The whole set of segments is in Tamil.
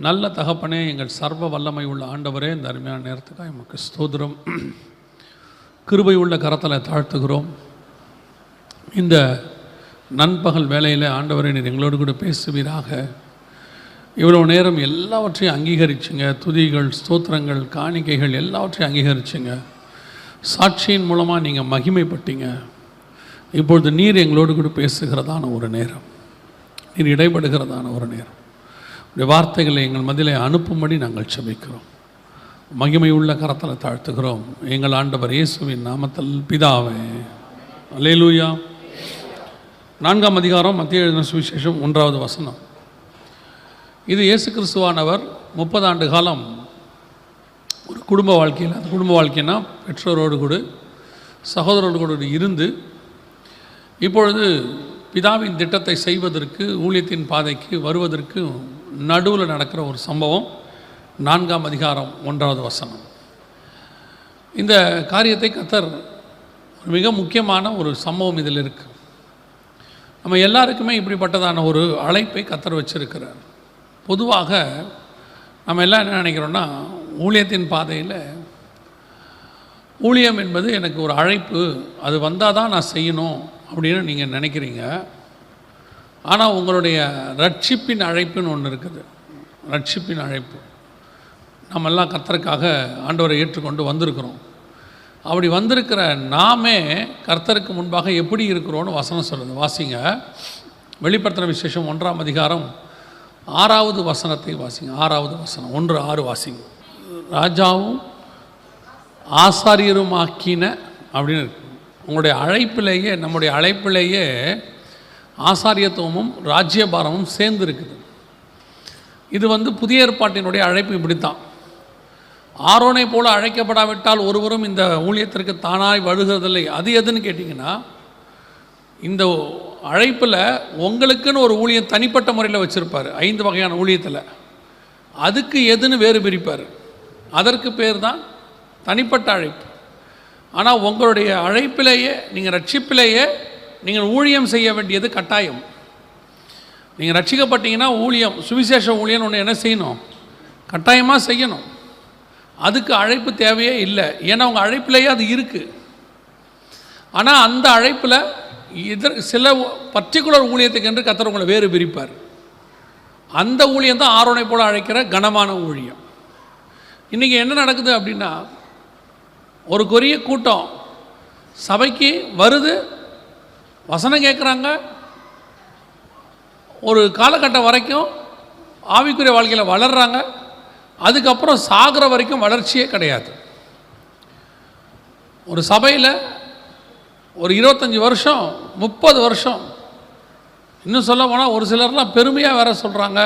நல்ல தகப்பனே, எங்கள் சர்வ வல்லமை உள்ள ஆண்டவரே, இந்த அருமையான நேரத்துக்காக எமக்கு ஸ்தோத்திரம். கிருபை உள்ள கரத்தில் தாழ்த்துகிறோம். இந்த நண்பகல் வேளையில் ஆண்டவரை நீர் எங்களோடு கூட பேசுவீராக. இவ்வளோ நேரம் எல்லாவற்றையும் அங்கீகரிச்சுங்க. துதிகள், ஸ்தோத்திரங்கள், காணிக்கைகள் எல்லாவற்றையும் அங்கீகரிச்சுங்க. சாட்சியின் மூலமாக நீங்கள் மகிமைப்பட்டீங்க. இப்பொழுது நீர் எங்களோடு கூட பேசுகிறதான ஒரு நேரம், நீர் இடைப்படுகிறதான ஒரு நேரம். உடைய வார்த்தைகளை எங்கள் மத்தியிலே அனுப்பும்படி நாங்கள் செபிக்கிறோம். மகிமை உள்ள கரத்தில் தாழ்த்துகிறோம் எங்கள் ஆண்டவர் இயேசுவின் நாமத்தில் பிதாவே, அல்லேலூயா. 4ஆம் அதிகாரம் மத்திய எழுதின சுவிசேஷம் 1வது வசனம். இது இயேசு கிறிஸ்துவானவர் 30 ஆண்டு காலம் ஒரு குடும்ப வாழ்க்கையில், அந்த குடும்ப வாழ்க்கைனா பெற்றோரோடு கூட சகோதரோடு கூட இருந்து இப்பொழுது பிதாவின் திட்டத்தை செய்வதற்கு, ஊழியத்தின் பாதைக்கு வருவதற்கு நடுவில் நடக்கிற ஒரு சம்பவம். 4ஆம் அதிகாரம் 1வது வசனம். இந்த காரியத்தை கர்த்தர் மிக முக்கியமான ஒரு சம்பவம் இதில் இருக்குது. நம்ம எல்லாருக்குமே இப்படிப்பட்டதான ஒரு அழைப்பை கர்த்தர் வச்சிருக்கிறார். பொதுவாக நம்ம எல்லாம் என்ன நினைக்கிறோன்னா, ஊழியத்தின் பாதையில் ஊழியம் என்பது எனக்கு ஒரு அழைப்பு, அது வந்தால் தான் நான் செய்யணும் அப்படின்னு நீங்கள் நினைக்கிறீங்க. ஆனால் உங்களுடைய ரட்சிப்பின் அழைப்புன்னு ஒன்று இருக்குது. ரட்சிப்பின் அழைப்பு நம்மெல்லாம் கர்த்தருக்காக ஆண்டவரை ஏற்றுக்கொண்டு வந்திருக்கிறோம். அப்படி வந்திருக்கிற நாமே கர்த்தருக்கு முன்பாக எப்படி இருக்கிறோன்னு வசனம் சொல்லுது. வாசிங்க, வெளிப்படுத்தின விசேஷம் 1ஆம் அதிகாரம் 6வது வசனத்தை வாசிங்க. 6வது வசனம் 1:6 வாசிங்க. ராஜாவும் ஆசாரியருமாக்கின அப்படின்னு இருக்கு. உங்களுடைய அழைப்பிலேயே, நம்முடைய அழைப்பிலேயே ஆசாரியத்துவமும் ராஜ்யபாரமும் சேர்ந்து இருக்குது. இது புதிய ஏற்பாட்டினுடைய அழைப்பு இப்படித்தான். ஆரோனை போல அழைக்கப்படாவிட்டால் ஒருவரும் இந்த ஊழியத்திற்கு தானாய் வழுகிறதில்லை. அது எதுன்னு கேட்டிங்கன்னா, இந்த அழைப்பில் உங்களுக்குன்னு ஒரு ஊழியம் தனிப்பட்ட முறையில் வச்சுருப்பார். 5 வகையான ஊழியத்தில் அதுக்கு எதுன்னு வேறு பிரிப்பார். அதற்கு பேர் தான் தனிப்பட்ட அழைப்பு. ஆனால் உங்களுடைய அழைப்பிலேயே, நீங்கள் ரட்சிப்பிலேயே நீங்கள் ஊழியம் செய்ய வேண்டியது கட்டாயம். நீங்கள் ரட்சிக்கப்பட்டீங்கன்னா ஊழியம், சுவிசேஷ ஊழியம் ஒன்று என்ன செய்யணும்? கட்டாயமாக செய்யணும். அதுக்கு அழைப்பு தேவையே இல்லை. ஏன்னா உங்கள் அழைப்பிலேயே அது இருக்குது. ஆனால் அந்த அழைப்பில் சில பர்டிகுலர் ஊழியத்துக்கு என்று கர்த்தர் உங்களை வேறு பிரிப்பார். அந்த ஊழியம் தான் ஆரோனை போல அழைக்கிற கனமான ஊழியம். இன்றைக்கி என்ன நடக்குது அப்படின்னா, ஒரு கொரிய கூட்டம் சபைக்கு வருது, வசனம் கேட்குறாங்க, ஒரு காலகட்டம் வரைக்கும் ஆவிக்குரிய வாழ்க்கையில் வளர்கிறாங்க. அதுக்கப்புறம் சாகிற வரைக்கும் வளர்ச்சியே கிடையாது. ஒரு சபையில் ஒரு 25 வருஷம் 30 வருஷம், இன்னும் சொல்ல போனால் ஒரு சிலர்லாம் பெருமையாக வேற சொல்கிறாங்க,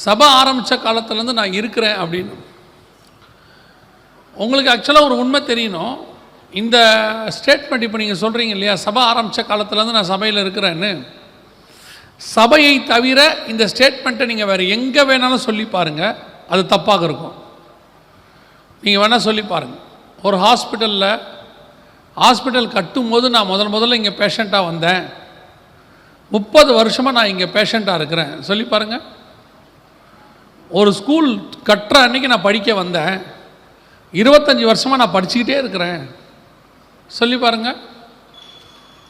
சபை ஆரம்பித்த காலத்துலேருந்து நான் இருக்கிறேன் அப்படின்னு. உங்களுக்கு ஆக்சுவலாக ஒரு உண்மை தெரியணும். இந்த ஸ்டேட்மெண்ட் இப்போ நீங்கள் சொல்கிறீங்க இல்லையா, சபை ஆரம்பித்த காலத்துலேருந்து நான் சபையில் இருக்கிறேன்னு, சபையை தவிர இந்த ஸ்டேட்மெண்ட்டை நீங்கள் வேறு எங்கே வேணாலும் சொல்லி பாருங்கள், அது தப்பாக இருக்கும். நீங்கள் வேணால் சொல்லி பாருங்கள். ஒரு ஹாஸ்பிட்டல் கட்டும்போது நான் முதல்ல இங்கே பேஷண்ட்டாக வந்தேன், 30 வருஷமாக நான் இங்கே பேஷண்ட்டாக இருக்கிறேன் சொல்லி பாருங்கள். ஒரு ஸ்கூல் கட்டுற அன்றைக்கி நான் படிக்க வந்தேன், 25 வருஷமாக நான் படிச்சுக்கிட்டே இருக்கிறேன் சொல்லி பாருங்கள்.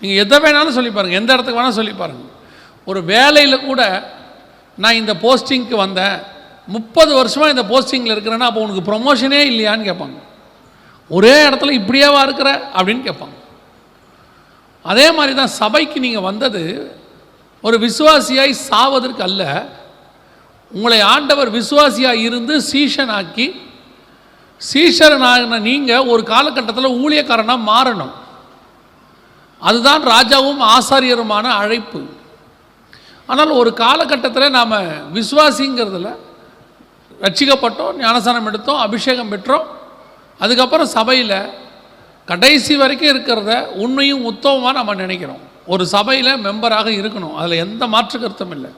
நீங்கள் எதை வேணாலும் சொல்லி பாருங்கள், எந்த இடத்துக்கு வேணாலும் சொல்லி பாருங்கள். ஒரு வேலையில் கூட நான் இந்த போஸ்டிங்க்கு வந்தேன், 30 வருஷமாக இந்த போஸ்டிங்கில் இருக்கிறேன்னா அப்போ உனக்கு ப்ரொமோஷனே இல்லையான்னு கேட்பாங்க. ஒரே இடத்துல இப்படியேவா இருக்கிற அப்படின்னு கேட்பாங்க. அதே மாதிரி தான் சபைக்கு நீங்கள் வந்தது ஒரு விசுவாசியாய் சாவதற்கு அல்ல. உங்களை ஆண்டவர் விசுவாசியாக இருந்து சீஷனாக்கி, சீஷரனான நீங்கள் ஒரு காலகட்டத்தில் ஊழியக்காரனாக மாறணும். அதுதான் ராஜாவும் ஆசாரியருமான அழைப்பு. ஆனால் ஒரு காலகட்டத்தில் நாம் விசுவாசிங்கிறதுல ரட்சிக்கப்பட்டோம், ஞானஸ்நானம் எடுத்தோம், அபிஷேகம் பெற்றோம், அதுக்கப்புறம் சபையில் கடைசி வரைக்கும் இருக்கிறத உண்மையும் உத்தமமாக நம்ம நினைக்கிறோம். ஒரு சபையில் மெம்பராக இருக்கணும், அதில் எந்த மாற்று கருத்தும் இல்லை.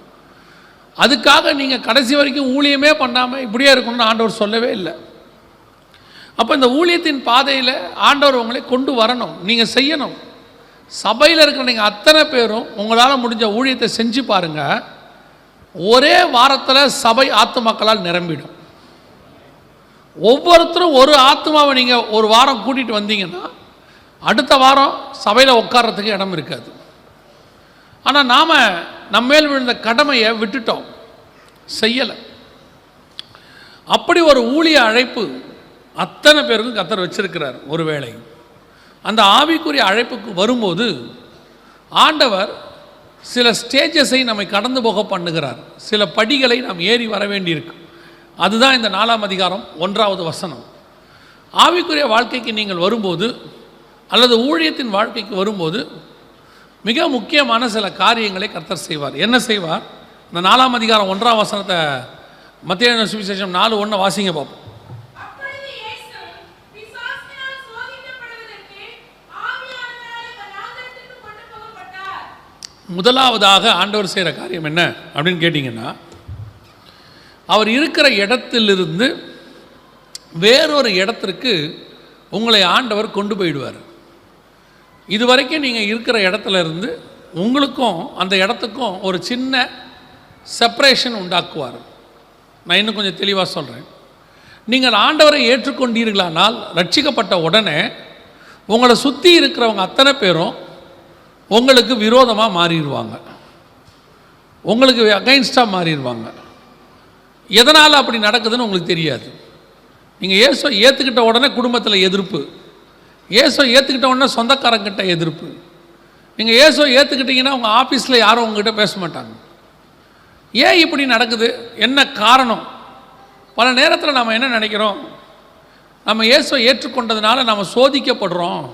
அதுக்காக நீங்கள் கடைசி வரைக்கும் ஊழியமே பண்ணாமல் இப்படியே இருக்கணும்னு ஆண்டவர் சொல்லவே இல்லை. அப்போ இந்த ஊழியத்தின் பாதையில் ஆண்டவர் உங்களை கொண்டு வரணும், நீங்கள் செய்யணும். சபையில் இருக்கிற நீங்கள் அத்தனை பேரும் உங்களால் முடிஞ்ச ஊழியத்தை செஞ்சு பாருங்கள். ஒரே வாரத்தில் சபை ஆத்துமாக்களால் நிரம்பிடும். ஒவ்வொருத்தரும் ஒரு ஆத்மாவை நீங்கள் ஒரு வாரம் கூட்டிகிட்டு வந்தீங்கன்னா அடுத்த வாரம் சபையில் உட்கார்றதுக்கு இடம் இருக்காது. ஆனால் நாம் நம்மேல் விழுந்த கடமையை விட்டுட்டோம், செய்யலை. அப்படி ஒரு ஊழிய அழைப்பு அத்தனை பேருக்கும் கர்த்தர் வச்சிருக்கிறார். ஒருவேளை அந்த ஆவிக்குரிய அழைப்புக்கு வரும்போது ஆண்டவர் சில ஸ்டேஜஸை நம்மை கடந்து போக பண்ணுகிறார். சில படிகளை நாம் ஏறி வர வேண்டியிருக்கு. அதுதான் இந்த 4ஆம் அதிகாரம் 1வது வசனம். ஆவிக்குரிய வாழ்க்கைக்கு நீங்கள் வரும்போது அல்லது ஊழியத்தின் வாழ்க்கைக்கு வரும்போது மிக முக்கியமான சில காரியங்களை கர்த்தர் செய்வார். என்ன செய்வார்? இந்த 4ஆம் அதிகாரம் 1ஆம் வசனத்தை மத்தேயு சுவிசேஷம் 4:1 வாசிங்க பார்ப்போம். முதலாவதாக ஆண்டவர் செய்கிற காரியம் என்ன அப்படின்னு கேட்டிங்கன்னா, அவர் இருக்கிற இடத்திலிருந்து வேறொரு இடத்திற்கு உங்களை ஆண்டவர் கொண்டு போயிடுவார். இதுவரைக்கும் நீங்கள் இருக்கிற இடத்துல இருந்து உங்களுக்கும் அந்த இடத்துக்கும் ஒரு சின்ன செப்பரேஷன் உண்டாக்குவார். நான் இன்னும் கொஞ்சம் தெளிவாக சொல்கிறேன். நீங்கள் ஆண்டவரை ஏற்றுக்கொண்டீர்களானால் ரட்சிக்கப்பட்ட உடனே உங்களை சுற்றி இருக்கிறவங்க அத்தனை பேரும் உங்களுக்கு விரோதமாக மாறிடுவாங்க, உங்களுக்கு அகைன்ஸ்டாக மாறிடுவாங்க. எதனால் அப்படி நடக்குதுன்னு உங்களுக்கு தெரியாது. நீங்கள் இயேசுவை ஏற்றுக்கிட்ட உடனே குடும்பத்தில் எதிர்ப்பு, இயேசுவை ஏற்றுக்கிட்ட உடனே சொந்தக்காரங்கிட்ட எதிர்ப்பு. நீங்கள் இயேசுவை ஏற்றுக்கிட்டிங்கன்னா உங்கள் ஆஃபீஸில் யாரும் உங்ககிட்ட பேச மாட்டாங்க. ஏன் இப்படி நடக்குது? என்ன காரணம்? பல நேரத்தில் நாம் என்ன நினைக்கிறோம், நம்ம இயேசுவை ஏற்றுக்கொண்டதுனால நம்ம சோதிக்கப்படுறோம்,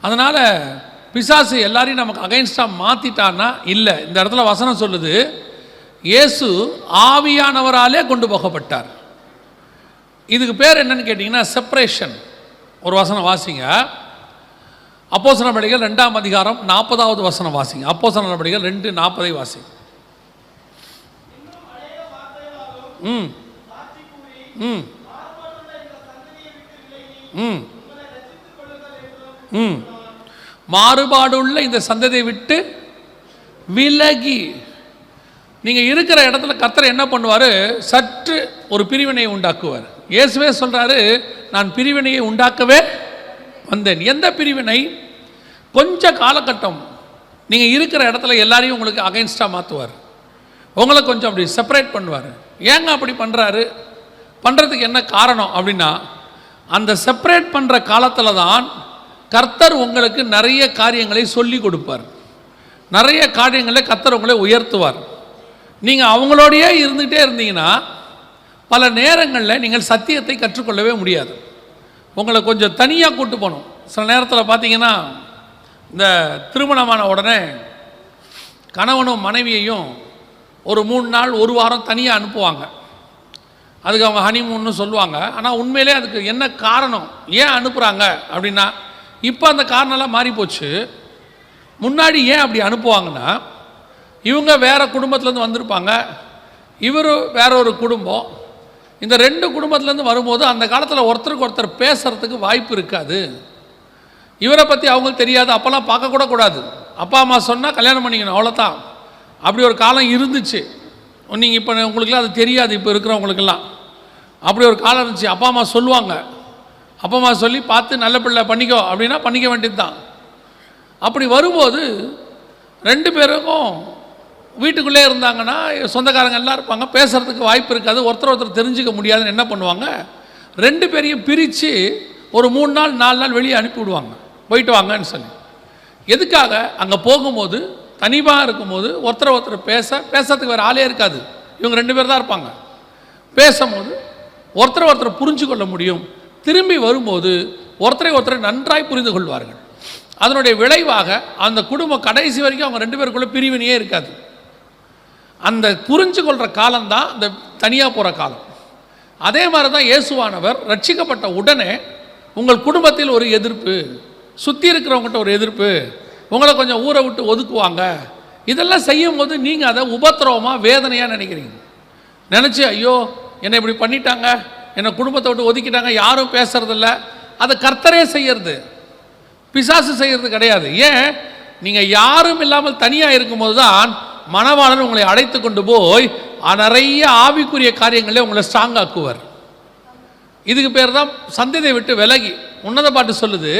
அதனால் பிசாசு எல்லாரையும் நமக்கு அகைன்ஸ்டாக மாற்றிட்டான்னா இல்லை. இந்த இடத்துல வசனம் சொல்லுது, இயேசு ஆவியானவராலே கொண்டு போகப்பட்டார். இதுக்கு பேர் என்னன்னு கேட்டிங்கன்னா செப்பரேஷன். ஒரு வசனம் வாசிங்க, அப்போஸ்தலர் நடபடிகள் 2ஆம் அதிகாரம் 40வது வசனம் வாசிங்க. அப்போஸ்தலர் நடபடிகள் 2:40 வாசிங்க. மாறுபாடுள்ள இந்த சந்ததியை விட்டு விலகி, நீங்கள் இருக்கிற இடத்துல கர்த்தர் என்ன பண்ணுவார்? சற்று ஒரு பிரிவினையை உண்டாக்குவார். இயேசுவே சொல்கிறாரு, நான் பிரிவினையை உண்டாக்கவே வந்தேன். எந்த பிரிவினை? கொஞ்ச காலகட்டம் நீங்கள் இருக்கிற இடத்துல எல்லாரையும் உங்களுக்கு அகைன்ஸ்டாக மாற்றுவார், உங்களை கொஞ்சம் அப்படி செப்பரேட் பண்ணுவார். ஏங்க அப்படி பண்ணுறாரு? பண்ணுறதுக்கு என்ன காரணம் அப்படின்னா, அந்த செப்பரேட் பண்ணுற காலத்தில் தான் கர்த்தர் உங்களுக்கு நிறைய காரியங்களை சொல்லி கொடுப்பார், நிறைய காரியங்களை கர்த்தர் உங்களை உயர்த்துவார். நீங்கள் அவங்களோடையே இருந்துகிட்டே இருந்தீங்கன்னா பல நேரங்களில் நீங்கள் சத்தியத்தை கற்றுக்கொள்ளவே முடியாது. உங்களை கொஞ்சம் தனியாக கூட்டு போகணும். சில நேரத்தில் பார்த்தீங்கன்னா, இந்த திருமணமான உடனே கணவனும் மனைவியையும் ஒரு 3 நாள் 1 வாரம் தனியாக அனுப்புவாங்க. அதுக்கு அவங்க ஹனிமூன்னு சொல்லுவாங்க. ஆனால் உண்மையிலே அதுக்கு என்ன காரணம், ஏன் அனுப்புகிறாங்க அப்படின்னா, இப்போ அந்த காரணம்லாம் மாறி போச்சு. முன்னாடி ஏன் அப்படி அனுப்புவாங்கன்னா, இவங்க வேறு குடும்பத்துலேருந்து வந்திருப்பாங்க, இவர் வேற ஒரு குடும்பம். இந்த 2 குடும்பத்துலேருந்து வரும்போது அந்த காலத்தில் ஒருத்தருக்கு ஒருத்தர் பேசுகிறதுக்கு வாய்ப்பு இருக்காது. இவரை பற்றி அவங்களுக்கு தெரியாது, அப்போல்லாம் பார்க்கக்கூட கூடாது. அப்பா அம்மா சொன்னால் கல்யாணம் பண்ணிக்கணும், அவ்வளோதான். அப்படி ஒரு காலம் இருந்துச்சு. நீங்கள் இப்போ உங்களுக்குலாம் அது தெரியாது, இப்போ இருக்கிறவங்களுக்கெல்லாம் அப்படி ஒரு காலம் இருந்துச்சு. அப்பா அம்மா சொல்லுவாங்க, அப்பா அம்மா சொல்லி பார்த்து நல்ல பிள்ளை பண்ணிக்கோ அப்படின்னா பண்ணிக்க வேண்டியது தான். அப்படி வரும்போது 2 பேருக்கும் வீட்டுக்குள்ளே இருந்தாங்கன்னா சொந்தக்காரங்க எல்லாம் இருப்பாங்க, பேசுகிறதுக்கு வாய்ப்பு இருக்காது, ஒருத்தர் தெரிஞ்சுக்க முடியாதுன்னு என்ன பண்ணுவாங்க, 2 பேரையும் பிரித்து ஒரு 3 நாள் 4 நாள் வெளியே அனுப்பிவிடுவாங்க, போயிட்டு வாங்கன்னு சொல்லி. எதுக்காக? அங்கே போகும்போது தனிமாக இருக்கும்போது ஒருத்தர் பேசுறதுக்கு வேறு ஆளே இருக்காது, இவங்க 2 பேர் தான் இருப்பாங்க. பேசும்போது ஒருத்தர் புரிஞ்சு கொள்ள முடியும். திரும்பி வரும்போது ஒருத்தரை நன்றாய் புரிந்து கொள்வார்கள். அதனுடைய விளைவாக அந்த குடும்பம் கடைசி வரைக்கும் அவங்க 2 பேருக்குள்ள பிரிவினையே இருக்காது. அந்த புரிஞ்சு கொள்கிற காலம்தான் இந்த தனியாக போகிற காலம். அதே மாதிரி தான் இயேசுவானவர் ரட்சிக்கப்பட்ட உடனே உங்கள் குடும்பத்தில் ஒரு எதிர்ப்பு, சுற்றி இருக்கிறவங்ககிட்ட ஒரு எதிர்ப்பு, உங்களை கொஞ்சம் ஊரை விட்டு ஒதுக்குவாங்க. இதெல்லாம் செய்யும் போது நீங்கள் அதை உபத்திரவமாக வேதனையாக நினைக்கிறீங்க. நினச்சி ஐயோ என்னை இப்படி பண்ணிட்டாங்க, என்னை குடும்பத்தை விட்டு ஒதுக்கிட்டாங்க, யாரும் பேசுறதில்ல. அதை கர்த்தரே செய்யறது, பிசாசு செய்கிறது கிடையாது. ஏன்? நீங்கள் யாரும் இல்லாமல் தனியாக இருக்கும்போது தான் மணவாளன் உங்களை அழைத்து கொண்டு போய் நிறைய ஆவிக்குரிய காரியங்களே உங்களை ஸ்ட்ராங் ஆக்குவார். இதுக்கு பேர் தான் சந்ததியை விட்டு விலகி. உன்னத பாட்டு சொல்லுது,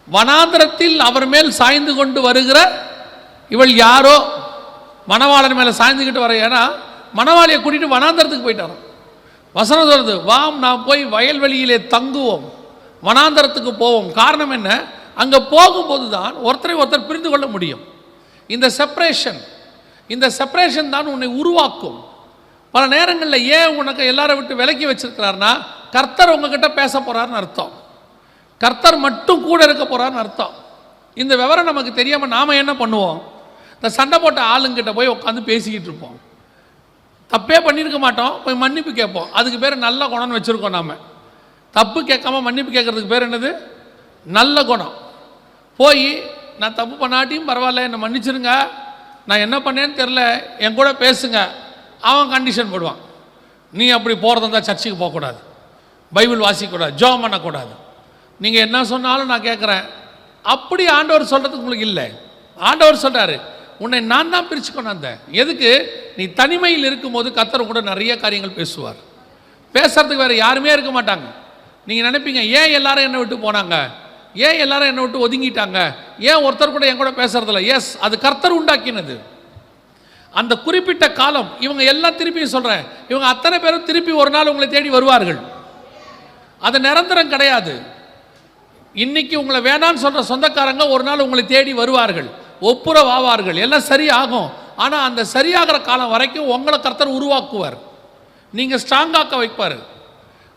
வனாந்திரத்தில் அவர் மேல் சாய்ந்து கொண்டு வருகிற இவள் யாரோ, மணவாளன் மேலே சாய்ந்துக்கிட்டு வர. ஏன்னா மணவாளியை கூட்டிகிட்டு வனாந்திரத்துக்கு போயிட்டாராம். வசனம் சொல்றது, வாம் நாம் போய் வயல்வெளியிலே தங்குவோம், வனாந்தரத்துக்கு போவோம். காரணம் என்ன? அங்கே போகும்போது தான் ஒருத்தரை ஒருத்தர் புரிந்து கொள்ள முடியும். இந்த செப்பரேஷன் தான் உன்னை உருவாக்கும். பல நேரங்களில் ஏன் உனக்கு எல்லாரை விட்டு விலக்கி வச்சிருக்கிறார்னா, கர்த்தர் உங்ககிட்ட பேச போறாருன்னு அர்த்தம். கர்த்தர் மட்டும் கூட இருக்க போறாருன்னு அர்த்தம். இந்த விவரம் நமக்கு தெரியாமல் நாம என்ன பண்ணுவோம்? இந்த சண்டை போட்ட ஆளுங்கிட்ட போய் உட்காந்து பேசிக்கிட்டு இருப்போம். தப்பே பண்ணியிருக்க மாட்டோம், போய் மன்னிப்பு கேட்போம். அதுக்கு பேர் நல்ல குணம்னு வச்சுருக்கோம். நாம் தப்பு கேட்காம மன்னிப்பு கேட்கறதுக்கு பேர் என்னது? நல்ல குணம். போய் நான் தப்பு பண்ணாட்டியும் பரவாயில்ல, என்னை மன்னிச்சிருங்க, நான் என்ன பண்ணேன்னு தெரில, என் கூட பேசுங்க. அவன் கண்டிஷன் போடுவான், நீ அப்படி போகிறதா இருந்தால் சர்ச்சுக்கு போகக்கூடாது, பைபிள் வாசிக்கக்கூடாது, ஜெபம் பண்ணக்கூடாது, நீங்கள் என்ன சொன்னாலும் நான் கேட்குறேன். அப்படி ஆண்டவர் சொல்கிறதுக்கு உங்களுக்கு இல்லை. ஆண்டவர் சொல்கிறாரு, உன்னை நான் தான் பிரித்து கொண்டாந்தேன். எதுக்கு? நீ தனிமையில் இருக்கும்போது கர்த்தர் கூட நிறைய காரியங்கள் பேசுவார். பேசுறதுக்கு வேறு யாருமே இருக்க மாட்டாங்க. நீங்கள் நினைப்பீங்க, ஏன் எல்லாரும் என்னை விட்டு போனாங்க, ஏன் எல்லாரும் என்னை விட்டு ஒதுங்கிட்டாங்க, ஏன் ஒருத்தர் கூட என் கூட பேசுறதில்ல? எஸ், அது கர்த்தர் உண்டாக்கினது. அந்த குறிப்பிட்ட காலம் இவங்க எல்லாம் திருப்பியும் சொல்கிறேன், இவங்க அத்தனை பேரும் திருப்பி ஒரு நாள் உங்களை தேடி வருவார்கள். அது நிரந்தரம் கிடையாது. இன்னைக்கு உங்களை வேணான்னு சொல்கிற சொந்தக்காரங்க ஒரு நாள் உங்களை தேடி வருவார்கள், ஒப்புரவாவார்கள், எல்லாம் சரியாகும். ஆனால் அந்த சரியாகிற காலம் வரைக்கும் உங்களை கர்த்தர் உருவாக்குவார், நீங்கள் ஸ்ட்ராங்காக்க வைப்பார்.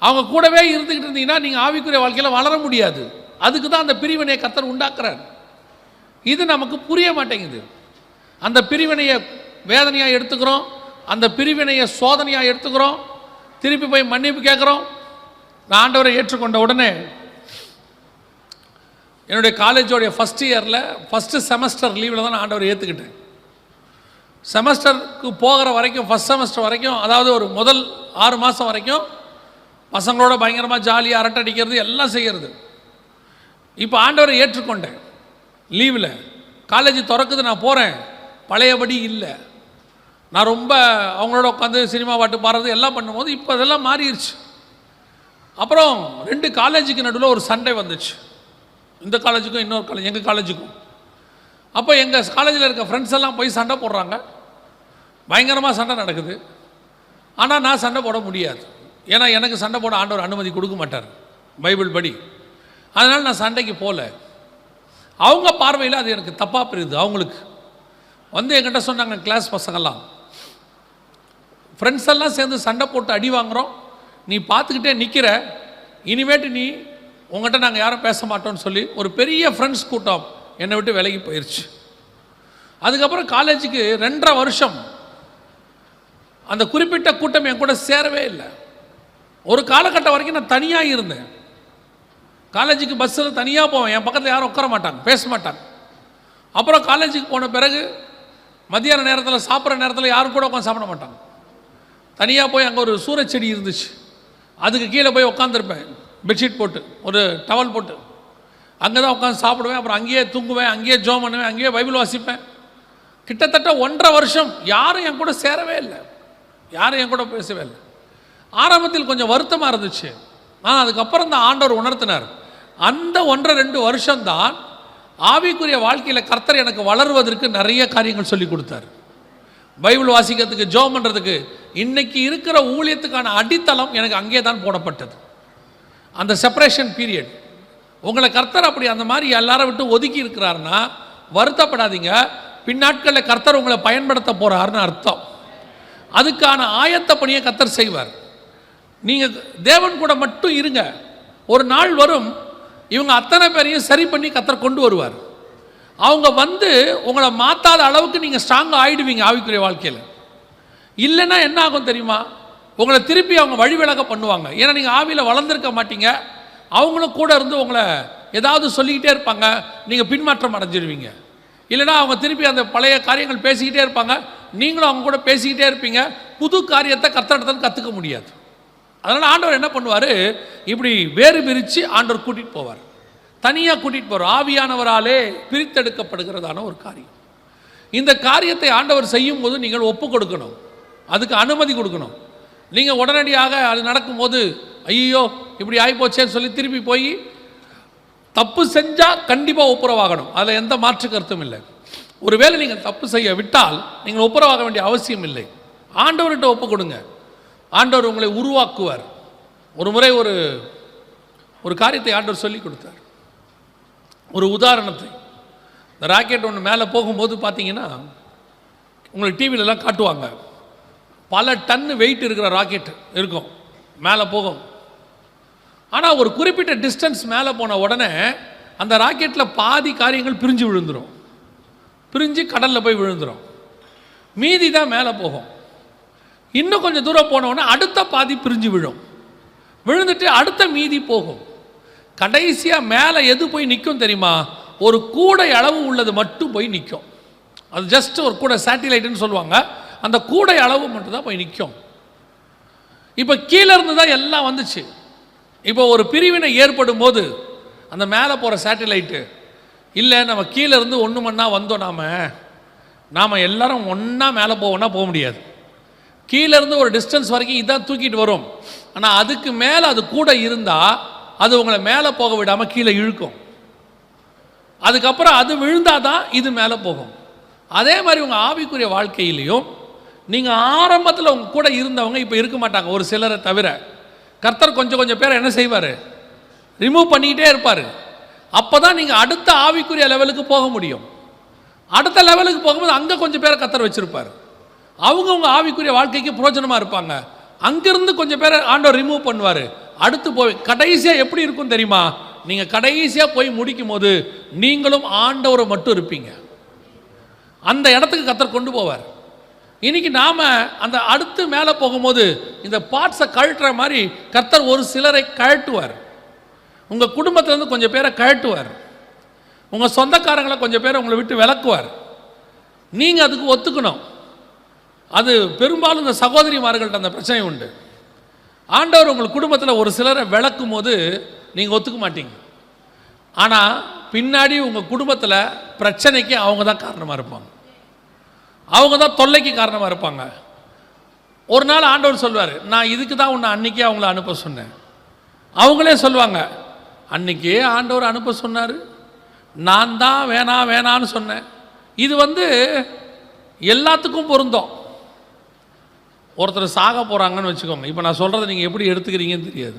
அவங்க கூடவே இருந்துக்கிட்டு இருந்தீங்கன்னா நீங்கள் ஆவிக்குரிய வாழ்க்கையில் வளர முடியாது. அதுக்கு தான் அந்த பிரிவினையை கர்த்தர் உண்டாக்குறார். இது நமக்கு புரிய மாட்டேங்குது. அந்த பிரிவினையை வேதனையாக எடுத்துக்கிறோம், அந்த பிரிவினையை சோதனையாக எடுத்துக்கிறோம், திருப்பி போய் மன்னிப்பு கேட்குறோம். நான் ஆண்டவரை ஏற்றுக்கொண்ட உடனே என்னுடைய காலேஜோடைய ஃபஸ்ட் இயரில் ஃபஸ்ட்டு செமஸ்டர் லீவில் தான் நான் ஆண்டவரை ஏற்றுக்கிட்டேன். செமஸ்டருக்கு போகிற வரைக்கும், ஃபஸ்ட் செமஸ்டர் வரைக்கும், அதாவது ஒரு முதல் 6 மாதம் வரைக்கும் பசங்களோட பயங்கரமாக ஜாலியாக அரட்டை அடிக்கிறது எல்லாம் செய்கிறது. இப்போ ஆண்டவரை ஏற்றுக்கொண்டேன். லீவில் காலேஜ் திறக்குது, நான் போகிறேன், பழையபடி இல்லை. நான் ரொம்ப அவங்களோட உட்காந்து சினிமா பாட்டு பாடுறது எல்லாம் பண்ணும்போது இப்போ அதெல்லாம் மாறிடுச்சு. அப்புறம் 2 காலேஜுக்கு நடுவில் ஒரு சண்டை வந்துச்சு. இந்த காலேஜுக்கும் இன்னொரு காலேஜ், எங்கள் காலேஜுக்கும். அப்போ எங்கள் காலேஜில் இருக்க ஃப்ரெண்ட்ஸ் எல்லாம் போய் சண்டை போடுறாங்க, பயங்கரமாக சண்டை நடக்குது. ஆனால் நான் சண்டை போட முடியாது, ஏன்னா எனக்கு சண்டை போட ஆண்டவர் அனுமதி கொடுக்க மாட்டார் பைபிள் படி. அதனால் நான் சண்டைக்கு போகல. அவங்க பார்வையில் அது எனக்கு தப்பாக புரியுது. அவங்களுக்கு வந்து என்கிட்ட சொன்னாங்க, கிளாஸ் பசங்கள்லாம், ஃப்ரெண்ட்ஸ் எல்லாம் சேர்ந்து சண்டை போட்டு அடி வாங்குகிறோம், நீ பார்த்துக்கிட்டே நிற்கிற, இனிமேட்டு நீ உங்கள்கிட்ட நாங்கள் யாரும் பேச மாட்டோம்னு சொல்லி ஒரு பெரிய ஃப்ரெண்ட்ஸ் கூட்டம் என்னை விட்டு விலகி போயிடுச்சு. அதுக்கப்புறம் காலேஜுக்கு 2.5 வருஷம் அந்த குறிப்பிட்ட கூட்டம் என் கூட சேரவே இல்லை. ஒரு காலகட்டம் வரைக்கும் நான் தனியாக இருந்தேன். காலேஜுக்கு பஸ்ஸில் தனியாக போவேன், என் பக்கத்தில் யாரும் உட்கார மாட்டாங்க, பேச மாட்டாங்க. அப்புறம் காலேஜுக்கு போன பிறகு மத்தியான நேரத்தில் சாப்பிட்ற நேரத்தில் யாரும் கூட உட்காந்து சாப்பிட மாட்டாங்க. தனியாக போய் அங்கே ஒரு சூரச்செடி இருந்துச்சு, அதுக்கு கீழே போய் உட்காந்துருப்பேன், பெட்ஷீட் போட்டு, ஒரு டவல் போட்டு, அங்கே தான் உட்காந்து சாப்பிடுவேன். அப்புறம் அங்கேயே தூங்குவேன், அங்கேயே ஜெபம் பண்ணுவேன், அங்கேயே பைபிள் வாசிப்பேன். கிட்டத்தட்ட 1.5 வருஷம் யாரும் என் கூட சேரவே இல்லை, யாரும் என் கூட பேசவே இல்லை. ஆரம்பத்தில் கொஞ்சம் வருத்தமாக இருந்துச்சு, ஆனால் அதுக்கப்புறம் தான் ஆண்டவர் உணர்த்தினார். அந்த 1.5-2 வருஷம்தான் ஆவிக்குரிய வாழ்க்கையில் கர்த்தர் எனக்கு வளருவதற்கு நிறைய காரியங்கள் சொல்லி கொடுத்தார். பைபிள் வாசிக்கிறதுக்கு, ஜெபம் பண்ணுறதுக்கு, இன்னைக்கு இருக்கிற ஊழியத்துக்கான அடித்தளம் எனக்கு அங்கே தான் போடப்பட்டது. அந்த செப்பரேஷன் பீரியட். உங்களை கர்த்தர் அப்படி அந்த மாதிரி எல்லாரும் விட்டு ஒதுக்கி இருக்கிறாருன்னா வருத்தப்படாதீங்க, பின்னாட்களில் கர்த்தர் உங்களை பயன்படுத்த போகிறாருன்னு அர்த்தம். அதுக்கான ஆயத்த பணியை கர்த்தர் செய்வார். நீங்கள் தேவன் கூட மட்டும் இருங்க, ஒரு நாள் வரும் இவங்க அத்தனை பேரையும் சரி பண்ணி கர்த்தர் கொண்டு வருவார். அவங்க வந்து உங்களை மாற்றாத அளவுக்கு நீங்கள் ஸ்ட்ராங்காக ஆகிடுவீங்க ஆவிக்குரிய வாழ்க்கையில். இல்லைன்னா என்ன ஆகும் தெரியுமா? உங்களை திருப்பி அவங்க வழிவிலக பண்ணுவாங்க. ஏன்னா நீங்கள் ஆவியில் வளர்ந்துருக்க மாட்டீங்க, அவங்களும் கூட இருந்து உங்களை ஏதாவது சொல்லிக்கிட்டே இருப்பாங்க, நீங்கள் பின்மாற்றம் அடைஞ்சிடுவீங்க. இல்லைனா அவங்க திருப்பி அந்த பழைய காரியங்கள் பேசிக்கிட்டே இருப்பாங்க, நீங்களும் அவங்க கூட பேசிக்கிட்டே இருப்பீங்க. புது காரியத்தை கர்த்தரிடத்தில் கற்றுக்க முடியாது. அதனால் ஆண்டவர் என்ன பண்ணுவார், இப்படி வேறு பிரித்து ஆண்டவர் கூட்டிகிட்டு போவார், தனியாக கூட்டிகிட்டு போவார். ஆவியானவராலே பிரித்தெடுக்கப்படுகிறதான ஒரு காரியம். இந்த காரியத்தை ஆண்டவர் செய்யும் போது நீங்கள் ஒப்பு கொடுக்கணும், அதுக்கு அனுமதி கொடுக்கணும். நீங்கள் உடனடியாக அது நடக்கும்போது ஐயோ இப்படி ஆகிப்போச்சேன்னு சொல்லி திருப்பி போய் தப்பு செஞ்சால் கண்டிப்பாக ஒப்புரவாகணும், அதில் எந்த மாற்று கருத்தும் இல்லை. ஒருவேளை நீங்கள் தப்பு செய்ய விட்டால் நீங்கள் ஒப்புரவாக வேண்டிய அவசியம் இல்லை. ஆண்டவர்கிட்ட ஒப்பு கொடுங்க, ஆண்டவர் உங்களை உருவாக்குவார். ஒரு முறை ஒரு காரியத்தை ஆண்டவர் சொல்லி கொடுத்தார். ஒரு உதாரணத்தை, இந்த ராக்கெட் ஒன்று மேலே போகும்போது பார்த்தீங்கன்னா உங்களுக்கு டிவிலெலாம் காட்டுவாங்க, பல டன்னு வெயிட் இருக்கிற ராக்கெட் இருக்கும், மேலே போகும். ஆனால் ஒரு குறிப்பிட்ட டிஸ்டன்ஸ் மேலே போன உடனே அந்த ராக்கெட்டில் பாதி காரியங்கள் பிரிஞ்சு விழுந்துடும், பிரிஞ்சு கடலில் போய் விழுந்துடும், மீதி தான் மேலே போகும். இன்னும் கொஞ்சம் தூரம் போனவுடனே அடுத்த பாதி பிரிஞ்சு விழுந்துட்டு அடுத்த மீதி போகும். கடைசியாக மேலே எது போய் நிற்கும் தெரியுமா? ஒரு கூடை அளவு உள்ளது மட்டும் போய் நிற்கும். அது ஜஸ்ட் ஒரு கூடை, சேட்டிலைட்டுன்னு சொல்லுவாங்க, அந்த கூடை அளவு மட்டும் தான் போய் நிற்கும். இப்போ கீழே இருந்து தான் எல்லாம் வந்துச்சு. இப்போ ஒரு பிரிவினை ஏற்படும் போது அந்த மேலே போகிற சேட்டிலைட்டு இல்லை, நம்ம கீழே இருந்து ஒன்று மண்ணா வந்தோம், நாம் எல்லாரும் ஒன்றா மேலே போவோம்னா போக முடியாது. கீழேருந்து ஒரு டிஸ்டன்ஸ் வரைக்கும் இதான் தூக்கிட்டு வரும். ஆனால் அதுக்கு மேலே அது கூட இருந்தால் அது உங்களை மேலே போக விடாமல் கீழே இழுக்கும். அதுக்கப்புறம் அது விழுந்தால் தான் இது மேலே போகும். அதே மாதிரி உங்கள் ஆவிக்குரிய வாழ்க்கையிலையும் நீங்கள் ஆரம்பத்தில் உங்கள் கூட இருந்தவங்க இப்போ இருக்க மாட்டாங்க, ஒரு சிலரை தவிர. கர்த்தர் கொஞ்சம் பேரை என்ன செய்வார்? ரிமூவ் பண்ணிக்கிட்டே இருப்பார். அப்போ தான் நீங்கள் அடுத்த ஆவிக்குரிய லெவலுக்கு போக முடியும். அடுத்த லெவலுக்கு போகும்போது அங்கே கொஞ்சம் பேரை கர்த்தர் வச்சுருப்பார், அவங்க உங்கள் ஆவிக்குரிய வாழ்க்கைக்கு பிரயோஜனமாக இருப்பாங்க. அங்கேருந்து கொஞ்சம் பேரை ஆண்டவர் ரிமூவ் பண்ணுவார். அடுத்து போய் கடைசியாக எப்படி இருக்கும் தெரியுமா? நீங்கள் கடைசியாக போய் முடிக்கும் போது நீங்களும் ஆண்டவரை மட்டும் இருப்பீங்க. அந்த இடத்துக்கு கர்த்தர் கொண்டு போவார். இன்னைக்கு நாம் அந்த அடுத்து மேலே போகும்போது இந்த பார்ட்ஸை கழட்டுற மாதிரி கர்த்தர் ஒரு சிலரை கழட்டுவார். உங்கள் குடும்பத்திலேருந்து கொஞ்சம் பேரை கழட்டுவார், உங்கள் சொந்தக்காரங்களை கொஞ்சம் பேரை உங்களை விட்டு விலக்குவார். நீங்கள் அதுக்கு ஒத்துக்கணும். அது பெரும்பாலும் இந்த சகோதரிமார்கள்ட்ட அந்த பிரச்சனை உண்டு. ஆண்டவர் உங்கள் குடும்பத்தில் ஒரு சிலரை விளக்கும் போது நீங்கள் ஒத்துக்க மாட்டீங்க. ஆனால் பின்னாடி உங்கள் குடும்பத்தில் பிரச்சனைக்கு அவங்க தான் காரணமாக இருப்பாங்க, அவங்க தான் தொல்லைக்கு காரணமாக இருப்பாங்க. ஒரு நாள் ஆண்டவர் சொல்வார், நான் இதுக்கு தான் உன்னை அன்றைக்கே அவங்கள அனுப்ப சொன்னேன். அவங்களே சொல்லுவாங்க, அன்றைக்கே ஆண்டவர் அனுப்ப சொன்னார், நான் தான் வேணான்னு சொன்னேன். இது எல்லாத்துக்கும் பொருந்தும். ஒருத்தர் சாக போகிறாங்கன்னு வச்சுக்கோங்க, இப்போ நான் சொல்கிறத நீங்கள் எப்படி எடுத்துக்கிறீங்கன்னு தெரியாது.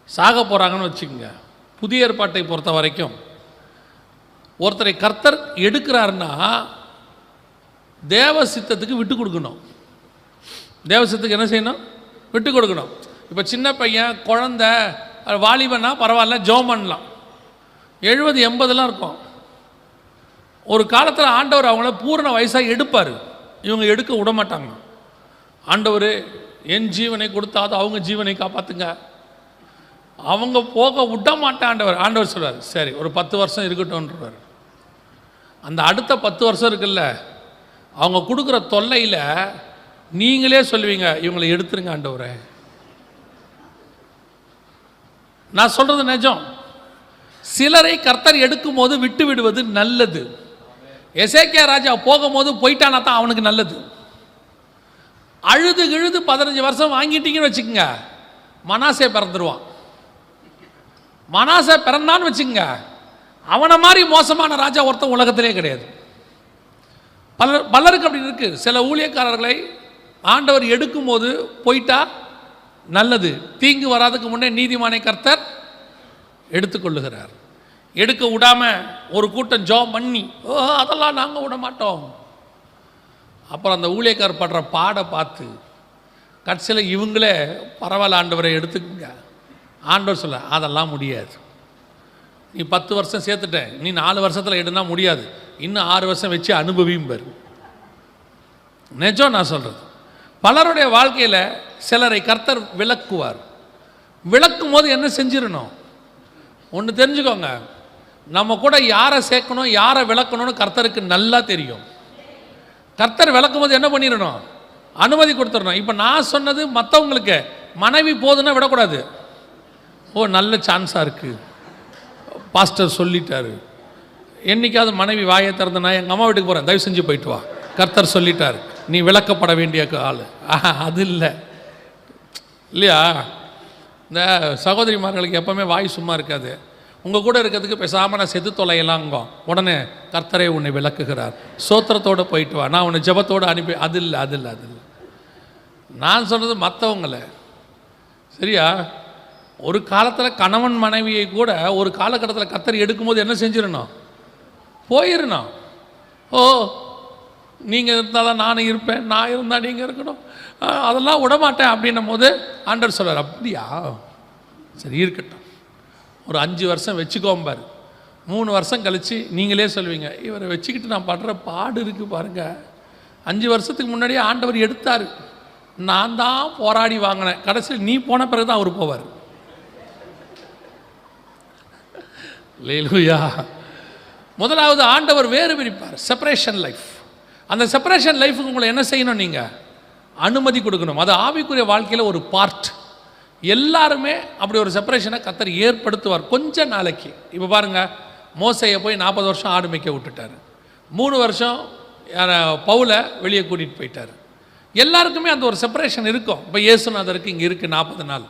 சாக போகிறாங்கன்னு வச்சுக்கோங்க. புதிய ஏற்பாட்டை பொறுத்த வரைக்கும் ஒருத்தரை கர்த்தர் எடுக்கிறாருன்னா தேவ சித்தத்துக்கு விட்டு கொடுக்கணும். தேவ சித்தத்துக்கு என்ன செய்யணும்? விட்டு கொடுக்கணும். இப்போ சின்ன பையன், குழந்தை, வாலிபனா பரவாயில்ல, ஜெபம் பண்ணலாம். 70-80 இருக்கும். ஒரு காலத்தில் ஆண்டவர் அவங்கள பூரண வயசாக எடுப்பார், இவங்க எடுக்க விட மாட்டாங்க. ஆண்டவர் என் ஜீவனை கொடுத்தாது அவங்க ஜீவனை காப்பாற்றுங்க, அவங்க போக விட மாட்டேன் ஆண்டவர். ஆண்டவர் சொல்வார், சரி ஒரு 10 வருஷம் இருக்கட்டும்ன்றவர். அந்த அடுத்த 10 வருஷம் இருக்குல்ல, அவங்க கொடுக்குற தொல்லையில் நீங்களே சொல்லுவீங்க, இவங்களை எடுத்துருங்க ஆண்டவரே. நான் சொல்கிறது நிஜம். சிலரை கர்த்தர் எடுக்கும் போது விட்டு விடுவது நல்லது. எசேக்கியா ராஜா போகும்போது போயிட்டானா தான் அவனுக்கு நல்லது. அழுது 15 வருஷம் வாங்கிட்டீங்கன்னு வச்சுக்கோங்க, மனாசே பிறந்துருவான். மனாசே பிறந்தான்னு வச்சுக்கோங்க, அவனை மாதிரி மோசமான ராஜா ஒருத்தன் உலகத்திலே கிடையாது. பலருக்கு அப்படி இருக்கு. சில ஊழியக்காரர்களை ஆண்டவர் எடுக்கும் போது போயிட்டா நல்லது, தீங்கு வராதுக்கு முன்னே நீதிமானை கர்த்தர் எடுத்துக்கொள்ளுகிறார். எடுக்க விடாம ஒரு கூட்டம் ஜெபம் பண்ணி, அதெல்லாம் நாங்கள் விட மாட்டோம். அப்புறம் அந்த ஊழியக்காரர் படுற பாடை பார்த்து கடைசியில் இவங்களே பரவாயில்ல ஆண்டவரை எடுத்துக்கங்க. ஆண்டவர் சொல்ல, அதெல்லாம் முடியாது, நீ 10 வருஷம் சேர்த்துட்டேன், நீ 4 வருஷத்தில் எடுனா முடியாது, இன்னும் 6 வருஷம் வச்சு அனுபவியும். நிஜம் நான் சொல்கிறது. பலருடைய வாழ்க்கையில் சிலரை கர்த்தர் விளக்குவார். விளக்கும் போது என்ன செஞ்சிடணும்? ஒன்று தெரிஞ்சுக்கோங்க, நம்ம கூட யாரை சேர்க்கணும் யாரை விளக்கணும்னு கர்த்தருக்கு நல்லா தெரியும். கர்த்தர் விளக்கும் போது என்ன பண்ணிடணும்? அனுமதி கொடுத்துடணும். இப்போ நான் சொன்னது மற்றவங்களுக்கு மனைவி போதுன்னா விடக்கூடாது. நல்ல சான்ஸாக இருக்குது, பாஸ்டர் சொல்லிட்டாரு, என்னைக்காவது மனைவி வாயை திறந்து நான் எங்கள் அம்மா வீட்டுக்கு போகிறேன், தயவு செஞ்சு போயிட்டு வா, கர்த்தர் சொல்லிட்டார், நீ விளக்கப்பட வேண்டிய ஆள், அது இல்லை இல்லையா? இந்த சகோதரிமார்களுக்கு எப்போவுமே வாய் சும்மா இருக்காது. உங்கள் கூட இருக்கிறதுக்கு பேசாமல் நான் செத்து தொலையலாங்கோ, உடனே கர்த்தரே உன்னை விளக்குகிறார், சோத்திரத்தோடு போயிட்டு வா, நான் உன்னை ஜெபத்தோடு அனுப்பி, அது இல்லை அது இல்லை அது இல்லை. நான் சொல்கிறது மற்றவங்களை, சரியா? ஒரு காலத்தில் கணவன் மனைவியை கூட ஒரு காலகட்டத்தில் கர்த்தர் எடுக்கும்போது என்ன செஞ்சிடணும்? போயிடணும். ஓ, நீங்கள் இருந்தாலும் நானும் இருப்பேன், நான் இருந்தால் நீங்கள் இருக்கணும், அதெல்லாம் விடமாட்டேன் அப்படின்னும் போது ஆண்டவர் சொல்கிறார், அப்படியா சரி இருக்கட்டும், ஒரு 5 வருஷம் வச்சுக்கோம்பார். 3 வருஷம் கழித்து நீங்களே சொல்வீங்க, இவரை வச்சுக்கிட்டு நான் படுற பாடு இருக்குது பாருங்கள். 5 வருஷத்துக்கு முன்னாடியே ஆண்டவர் எடுத்தார், நான் தான் போராடி வாங்கினேன், கடைசியில் நீ போன பிறகு தான் அவர் போவார். அல்லேலூயா. முதலாவது ஆண்டவர் வேறு பிரிப்பார், செப்பரேஷன் லைஃப். அந்த செப்பரேஷன் லைஃபுக்கு உங்களை என்ன செய்யணும்? நீங்கள் அனுமதி கொடுக்கணும். அது ஆவிக்குரிய வாழ்க்கையில் ஒரு பார்ட். எல்லாருமே அப்படி ஒரு செப்பரேஷனை கர்த்தர் ஏற்படுத்துவார் கொஞ்ச நாளைக்கு. இப்போ பாருங்கள், மோசையை போய் 40 வருஷம் ஆடு மேய்க்க விட்டுட்டார், 3 வருஷம் பவுலை வெளியே கூட்டிகிட்டு போயிட்டார். எல்லாருக்குமே அந்த ஒரு செப்பரேஷன் இருக்கும். இப்போ இயேசுநாதருக்கு இங்கே இருக்குது 40 நாள்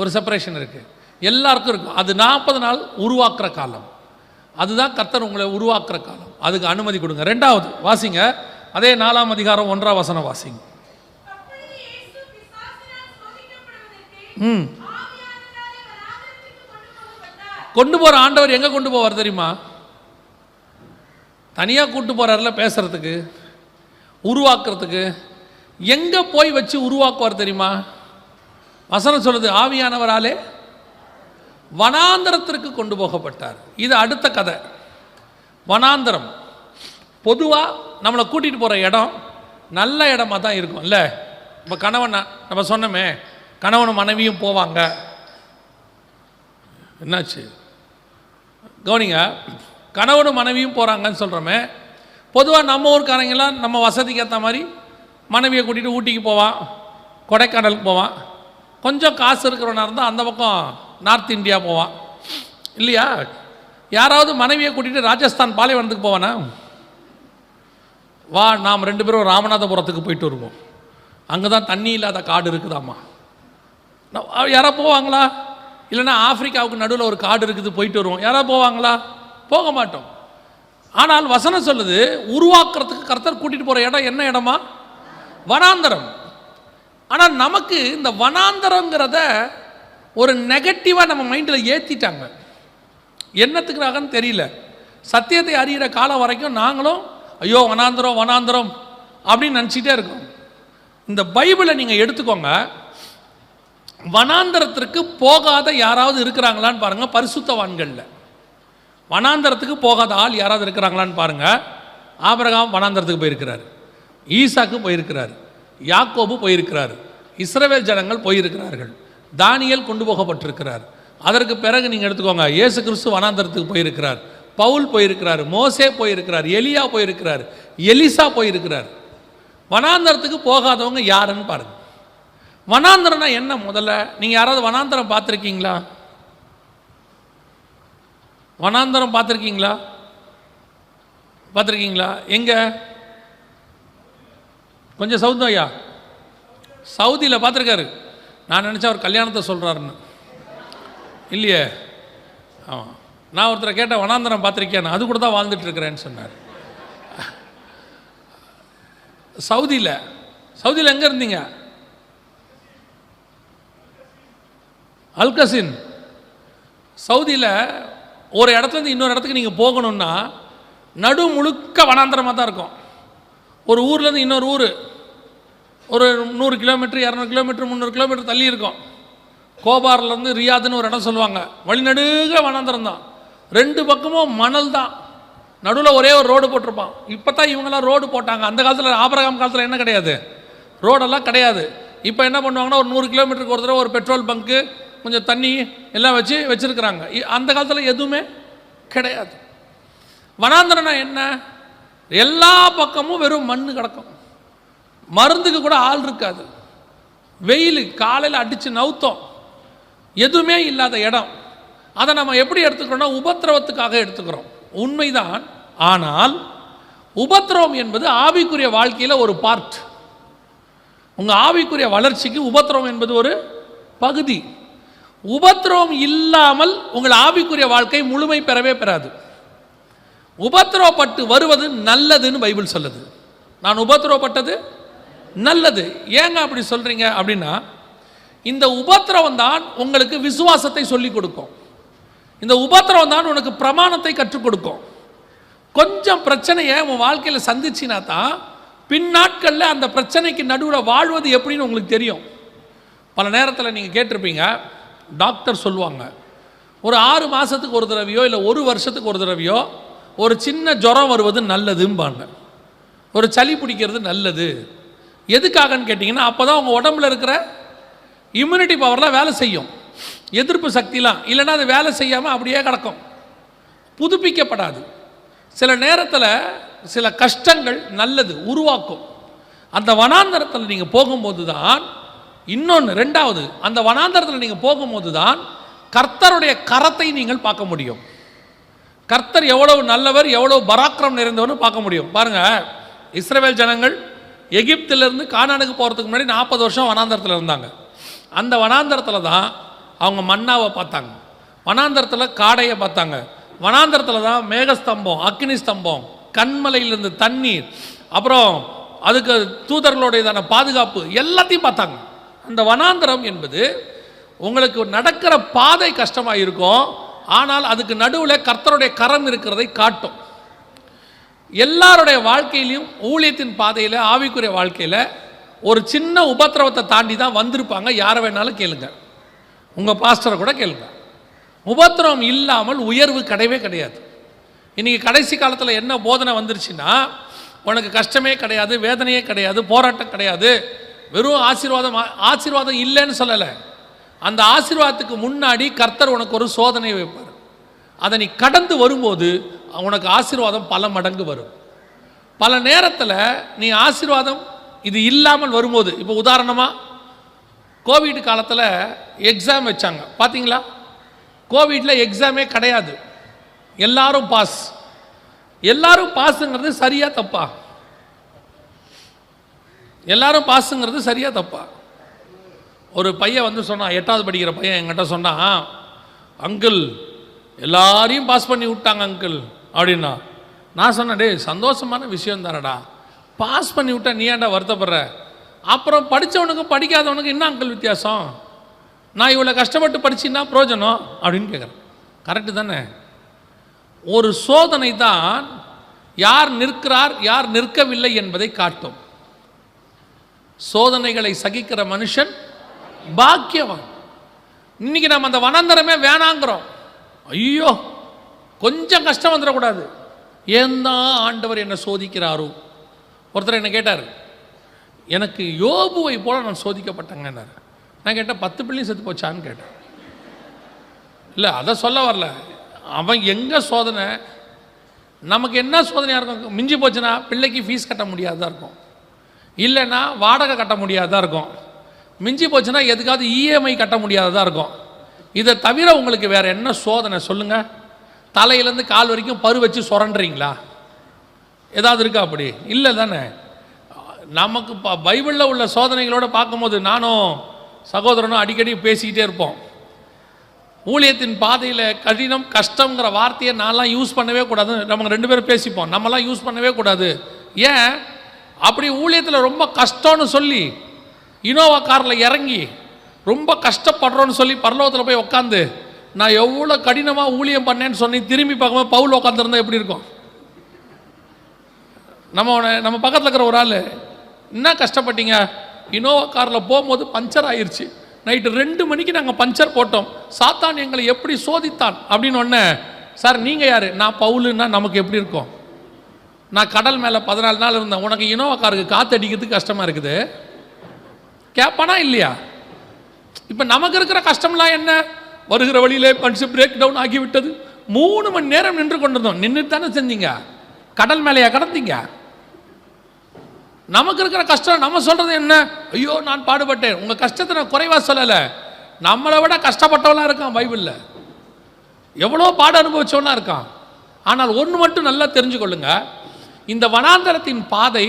ஒரு செப்பரேஷன் இருக்குது, எல்லாருக்கும் இருக்கும். அது 40 நாள் உருவாக்குற காலம், அதுதான் கர்த்தர் உங்களை உருவாக்குற காலம். அதுக்கு அனுமதி கொடுங்க. 2வது வாசிங்க, அதே 4ஆம் அதிகாரம் 1ஆம் வசனம் வாசிங்க. கொண்டு போகிற ஆண்டவர் எங்கே கொண்டு போவார் தெரியுமா? தனியாக கூட்டு போகிறார்ல பேசுகிறதுக்கு, உருவாக்குறதுக்கு. எங்கே போய் வச்சு உருவாக்குவார் தெரியுமா? வசனம் சொல்லுது, ஆவியானவராலே வனாந்தரத்திற்கு கொண்டு போகப்பட்டார். இது அடுத்த கதை. வனாந்தரம் பொதுவாக நம்மளை கூட்டிகிட்டு போகிற இடம் நல்ல இடமா தான் இருக்கும் இல்லை? இப்போ கணவன், நம்ம சொன்னோமே கணவனும் மனைவியும் போவாங்க, என்னாச்சு கவனிங்க, கணவனும் மனைவியும் போகிறாங்கன்னு சொல்கிறோமே. பொதுவாக நம்ம ஊருக்காரங்கெல்லாம் நம்ம வசதிக்கு ஏற்ற மாதிரி மனைவியை கூட்டிகிட்டு ஊட்டிக்கு போவான், கொடைக்கானலுக்கு போவான், கொஞ்சம் காசு இருக்கிறவனாக இருந்தால் அந்த பக்கம் நார்த் இந்தியா போவான் இல்லையா? யாராவது மனைவியை கூட்டிகிட்டு ராஜஸ்தான் பாலைவனத்துக்கு போவானா? வா நாம் 2 பேரும் ராமநாதபுரத்துக்கு போயிட்டு வருவோம், அங்கே தான் தண்ணி இல்லாத காடு இருக்குதாம்மா. யாராவது போவாங்களா? இல்லைன்னா ஆப்பிரிக்காவுக்கு நடுவில் ஒரு காடு இருக்குது போயிட்டு வருவோம், யாராவது போவாங்களா? போக மாட்டோம். ஆனால் வசனம் சொல்லுது, உருவாக்குறதுக்கு கர்த்தர் கூட்டிகிட்டு போகிற இடம் என்ன இடமா? வனாந்தரம். ஆனால் நமக்கு இந்த வனாந்தரங்கிறத ஒரு நெகட்டிவாக நம்ம மைண்டில் ஏற்றிட்டாங்க. என்னத்துக்குறாங்கன்னு தெரியல. சத்தியத்தை அறிகிற காலம் வரைக்கும் நாங்களும் ஐயோ வனாந்தரம் வனாந்தரம் அப்படின்னு நினச்சிட்டே இருக்கோம். இந்த பைபிளை நீங்கள் எடுத்துக்கோங்க, வனாந்தரத்திற்கு போகாத யாராவது இருக்கிறாங்களான்னு பாருங்கள். பரிசுத்தவான்களில் வனாந்தரத்துக்கு போகாத ஆள் யாராவது இருக்கிறாங்களான்னு பாருங்கள். ஆபிரகாம் வனாந்தரத்துக்கு போயிருக்கிறார், ஈசாக்கு போயிருக்கிறார், யாக்கோபு போயிருக்கிறார், இஸ்ரவேல் ஜனங்கள் போயிருக்கிறார்கள், தானியேல் கொண்டு போகப்பட்டிருக்கிறார். அதற்கு பிறகு நீங்கள் எடுத்துக்கோங்க, இயேசு கிறிஸ்து வனாந்தரத்துக்கு போயிருக்கிறார், பவுல் போயிருக்கிறார், மோசே போயிருக்கிறார், எலியா போயிருக்கிறார், எலிசா போயிருக்கிறார். வனாந்தரத்துக்கு போகாதவங்க யாருன்னு பாருங்க. வனாந்தரம்னா என்ன? முதல்ல நீங்கள் யாராவது வனாந்தரம் பார்த்துருக்கீங்களா? வனாந்தரம் பார்த்துருக்கீங்களா? பார்த்துருக்கீங்களா? எங்க? கொஞ்சம் சவுத் ஐயா, சவுதியில் பார்த்துருக்காரு. நான் நினச்சா அவர் கல்யாணத்தை சொல்கிறாருன்னு. இல்லையே. ஆமாம், நான் ஒருத்தரை கேட்டேன் வனாந்தரம் பார்த்துருக்கேன், அது கூட தான் வாழ்ந்துட்டுருக்கிறேன்னு சொன்னார். சவுதியில். சவுதியில் எங்கே இருந்தீங்க? அல்கசின். சவுதியில் ஒரு இடத்துலேருந்து இன்னொரு இடத்துக்கு நீங்கள் போகணுன்னா நடு முழுக்க வனாந்தரமாக தான் இருக்கும். ஒரு ஊர்லேருந்து இன்னொரு ஊர் ஒரு 100 கிலோமீட்டர் 200 கிலோமீட்டர் 300 கிலோமீட்டர் தள்ளி இருக்கும். கோபார்லேருந்து ரியாதுன்னு ஒரு இடம் சொல்லுவாங்க, வழிநடுக வனாந்தரம் தான், 2 பக்கமும் மணல் தான், நடுவில் ஒரே ஒரு ரோடு போட்டிருப்பான். இப்போ தான் இவங்கெல்லாம் ரோடு போட்டாங்க. அந்த காலத்தில் ஆபிரகாம் காலத்தில் என்ன கிடையாது, ரோடெல்லாம் கிடையாது. இப்போ என்ன பண்ணுவாங்கன்னா ஒரு 100 கிலோமீட்டருக்கு ஒரு தடவை ஒரு பெட்ரோல் பங்க்கு, கொஞ்சம் தண்ணி எல்லாம் வச்சுருக்குறாங்க. அந்த காலத்தில் எதுவுமே கிடையாது. வனாந்தரம்னா என்ன? எல்லா பக்கமும் வெறும் மண் கிடக்கும், மருந்துக்கு கூட ஆள் இருக்காது, வெயில் காலையில் அடித்து நவுத்தோம், எதுவுமே இல்லாத இடம். அதை நம்ம எப்படி எடுத்துக்கிறோம்னா உபத்திரவத்துக்காக எடுத்துக்கிறோம். உண்மைதான். ஆனால் உபத்திரவம் என்பது ஆவிக்குரிய வாழ்க்கையில் ஒரு பார்ட். உங்கள் ஆவிக்குரிய வளர்ச்சிக்கு உபத்திரவம் என்பது ஒரு பகுதி. உபத்திரவம் இல்லாமல் உங்கள் ஆவிக்குரிய வாழ்க்கை முழுமை பெறவே பெறாது. உபத்திரவப்பட்டு வருவது நல்லதுன்னு பைபிள் சொல்லுது. நான் உபத்திரவப்பட்டது நல்லது. ஏங்க அப்படி சொல்கிறீங்க அப்படின்னா, இந்த உபத்திரவம் தான் உங்களுக்கு விசுவாசத்தை சொல்லிக் கொடுக்கும். இந்த உபத்திரவம் தான் உனக்கு பிரமாணத்தை கற்றுக் கொடுக்கும். கொஞ்சம் பிரச்சனையை உன் வாழ்க்கையில் சந்திச்சினா தான் பின்னாட்களில் அந்த பிரச்சனைக்கு நடுவில் வாழ்வது எப்படின்னு உங்களுக்கு தெரியும். பல நேரத்தில் நீங்கள் கேட்டிருப்பீங்க, டாக்டர் சொல்லுவாங்க ஒரு 6 மாதத்துக்கு ஒரு தடவையோ இல்லை 1 வருஷத்துக்கு ஒரு தடவையோ ஒரு சின்ன ஜுரம் வருவது நல்லதும்பாங்க, ஒரு சளி பிடிக்கிறது நல்லது. எதுக்காகன்னு கேட்டிங்கன்னா, அப்போ தான் உங்கள் உடம்புல இருக்கிற இம்யூனிட்டி பவர்லாம் வேலை செய்யும், எதிர்ப்பு சக்திலாம். இல்லைன்னா அது வேலை செய்யாமல் அப்படியே கிடக்கும், புதுப்பிக்கப்படாது. சில நேரத்தில் சில கஷ்டங்கள் நல்லது உருவாக்கும். அந்த வனாந்தரத்தில் நீங்கள் போகும்போது தான் இன்னொன்று, ரெண்டாவது, அந்த வனாந்தரத்தில் நீங்கள் போகும்போது தான் கர்த்தருடைய கரத்தை நீங்கள் பார்க்க முடியும். கர்த்தர் எவ்வளவு நல்லவர், எவ்வளவு பராக்கிரம் நிறைந்தவர்னு பார்க்க முடியும். பாருங்கள், இஸ்ரவேல் ஜனங்கள் எகிப்திலிருந்து கானானுக்கு போகிறதுக்கு முன்னாடி 40 வருஷம் வனாந்தரத்தில் இருந்தாங்க. அந்த வனாந்தரத்தில் தான் அவங்க மன்னாவை பார்த்தாங்க, வனாந்தரத்தில் காடையை பார்த்தாங்க, வனாந்தரத்தில் தான் மேகஸ்தம்பம், அக்னி ஸ்தம்பம், கண்மலையிலிருந்து தண்ணீர், அப்புறம் அதுக்கு தூதர்களுடையதான பாதுகாப்பு எல்லாத்தையும் பார்த்தாங்க. அந்த வனாந்தரம் என்பது உங்களுக்கு நடக்கிற பாதை கஷ்டமாக இருக்கும், ஆனால் அதுக்கு நடுவில் கர்த்தருடைய கரம் இருக்கிறதை காட்டும். எல்லாருடைய வாழ்க்கையிலையும் ஊழியத்தின் பாதையில் ஆவிக்குரிய வாழ்க்கையில் ஒரு சின்ன உபத்திரவத்தை தாண்டி தான் வந்திருப்பாங்க. யாரை வேணாலும் கேளுங்க, உங்கள் பாஸ்டரை கூட கேளுங்க. உபத்திரவம் இல்லாமல் உயர்வு கிடையவே கிடையாது. இன்றைக்கி கடைசி காலத்தில் என்ன போதனை வந்துருச்சுன்னா, உனக்கு கஷ்டமே கிடையாது, வேதனையே கிடையாது, போராட்டம் கிடையாது, வெறும் ஆசீர்வாதம். ஆசீர்வாதம் இல்லைன்னு சொல்லலை, அந்த ஆசீர்வாதத்துக்கு முன்னாடி கர்த்தர் உனக்கு ஒரு சோதனை வைப்பார். அதை நீ கடந்து வரும்போது உனக்கு ஆசீர்வாதம் பல மடங்கு வரும். பல நேரத்தில் நீ ஆசீர்வாதம் இது இல்லாமல் வரும்போது, இப்போ உதாரணமாக கோவிட் காலத்தில் எக்ஸாம் வச்சாங்க பார்த்தீங்களா? கோவிட்டில் எக்ஸாமே கிடையாது, எல்லாரும் பாஸ். எல்லாரும் பாஸுங்கிறது சரியா தப்பா? எல்லாரும் பாஸுங்கிறது சரியா தப்பா? ஒரு பையன் வந்து சொன்னான், 8வது படிக்கிற பையன் என்கிட்ட சொன்னான், அங்கிள் எல்லாரையும் பாஸ் பண்ணி விட்டாங்க அங்கிள் அப்படின்னா. நான் சொன்னேன், டே சந்தோஷமான விஷயம் தானடா, பாஸ் பண்ணி விட்டா நீ ஏன்டா வருத்தப்படுற? அப்புறம் படித்தவனுக்கும் படிக்காதவனுக்கு என்ன அங்கிள் வித்தியாசம்? நான் இவ்வளோ கஷ்டப்பட்டு படிச்சுன்னா பிரயோஜனம் அப்படின்னு கேட்குறேன். கரெக்டு தானே? ஒரு சோதனை தான் யார் நிற்கிறார் யார் நிற்கவில்லை என்பதை காட்டும். சோதனைகளை சகிக்கிற மனுஷன் பாக்கியவான். இன்னைக்கு நம்ம அந்த வனாந்தரமே வேணாங்கிறோம். ஐயோ கொஞ்சம் கஷ்டம் வந்துடக்கூடாது, ஏன் தான் ஆண்டவர் என்னை சோதிக்கிறாரோ? ஒருத்தர் என்ன கேட்டார், எனக்கு யோபுவை போல நான் சோதிக்கப்பட்டேங்கன்னார். நான் கேட்டேன், 10 பிள்ளையும் செத்து போச்சான்னு கேட்டேன். இல்லை அதை சொல்ல வரல, அவன் எங்கே சோதனை, நமக்கு என்ன சோதனையாக இருக்கும்? மிஞ்சி போச்சுன்னா பிள்ளைக்கு ஃபீஸ் கட்ட முடியாததாக இருக்கும், இல்லைன்னா வாடகை கட்ட முடியாததாக இருக்கும், மிஞ்சி போச்சுன்னா எதுக்காவது இஎம்ஐ கட்ட முடியாததாக இருக்கும். இதை தவிர உங்களுக்கு வேறு என்ன சோதனை சொல்லுங்கள்? தலையிலேருந்து கால் வரைக்கும் பரு வச்சு சுரண்டுறீங்களா? ஏதாவது இருக்கா? அப்படி இல்லை தானே. நமக்கு பைபிளில் உள்ள சோதனைகளோடு பார்க்கும்போது நானும் சகோதரனும் அடிக்கடி பேசிக்கிட்டே இருப்போம். ஊழியத்தின் பாதையில் கடினம் கஷ்டங்கிற வார்த்தையை நான்லாம் யூஸ் பண்ணவே கூடாது, நம்ம 2 பேரும் பேசிப்போம், நம்மலாம் யூஸ் பண்ணவே கூடாது. ஏன் அப்படி ஊழியத்தில் ரொம்ப கஷ்டம்னு சொல்லி இனோவா காரில் இறங்கி ரொம்ப கஷ்டப்படுறோன்னு சொல்லி பரலோகத்தில் போய் உட்காந்து நான் எவ்வளோ கடினமாக ஊழியம் பண்ணேன்னு சொல்லி திரும்பி பார்க்கும்போது பவுல் உட்காந்துருந்தா எப்படி இருக்கும்? நம்ம பக்கத்தில் இருக்கிற ஒரு ஆள், என்ன கஷ்டப்பட்டீங்க? இனோவா காரில் போகும்போது பஞ்சர் ஆயிடுச்சு, நைட்டு 2 மணிக்கு நாங்கள் பஞ்சர் போட்டோம், சாத்தான் எங்களை எப்படி சோதித்தான் அப்படின்னு ஒன்று. சார் நீங்கள் யார்? நான் பவுலுன்னா நமக்கு எப்படி இருக்கும்? நான் கடல் மேலே 14 நாள் இருந்தேன், உனக்கு இனோவா காருக்கு காற்று அடிக்கிறதுக்கு கஷ்டமாக இருக்குது கேட்பானா இல்லையா? இப்போ நமக்கு இருக்கிற கஷ்டம்லாம் என்ன? வருகிற வழியிலே பஞ்சர் பிரேக் டவுன் ஆகிவிட்டது, 3 மணி நேரம் நின்று கொண்டிருந்தோம். நின்றுட்டு தானே செஞ்சீங்க, கடல் மேலேயா கடந்தீங்க? நமக்கு இருக்கிற கஷ்டம் நம்ம சொல்கிறது என்ன? ஐயோ நான் பாடுபட்டேன். உங்கள் கஷ்டத்தை நான் குறைவாக சொல்லலை, நம்மளை விட கஷ்டப்பட்டவெல்லாம் இருக்கான் பைபிளில், எவ்வளோ பாடு அனுபவிச்சவனா இருக்கான். ஆனால் ஒன்று மட்டும் நல்லா தெரிஞ்சுக்கொள்ளுங்க, இந்த வனாந்தரத்தின் பாதை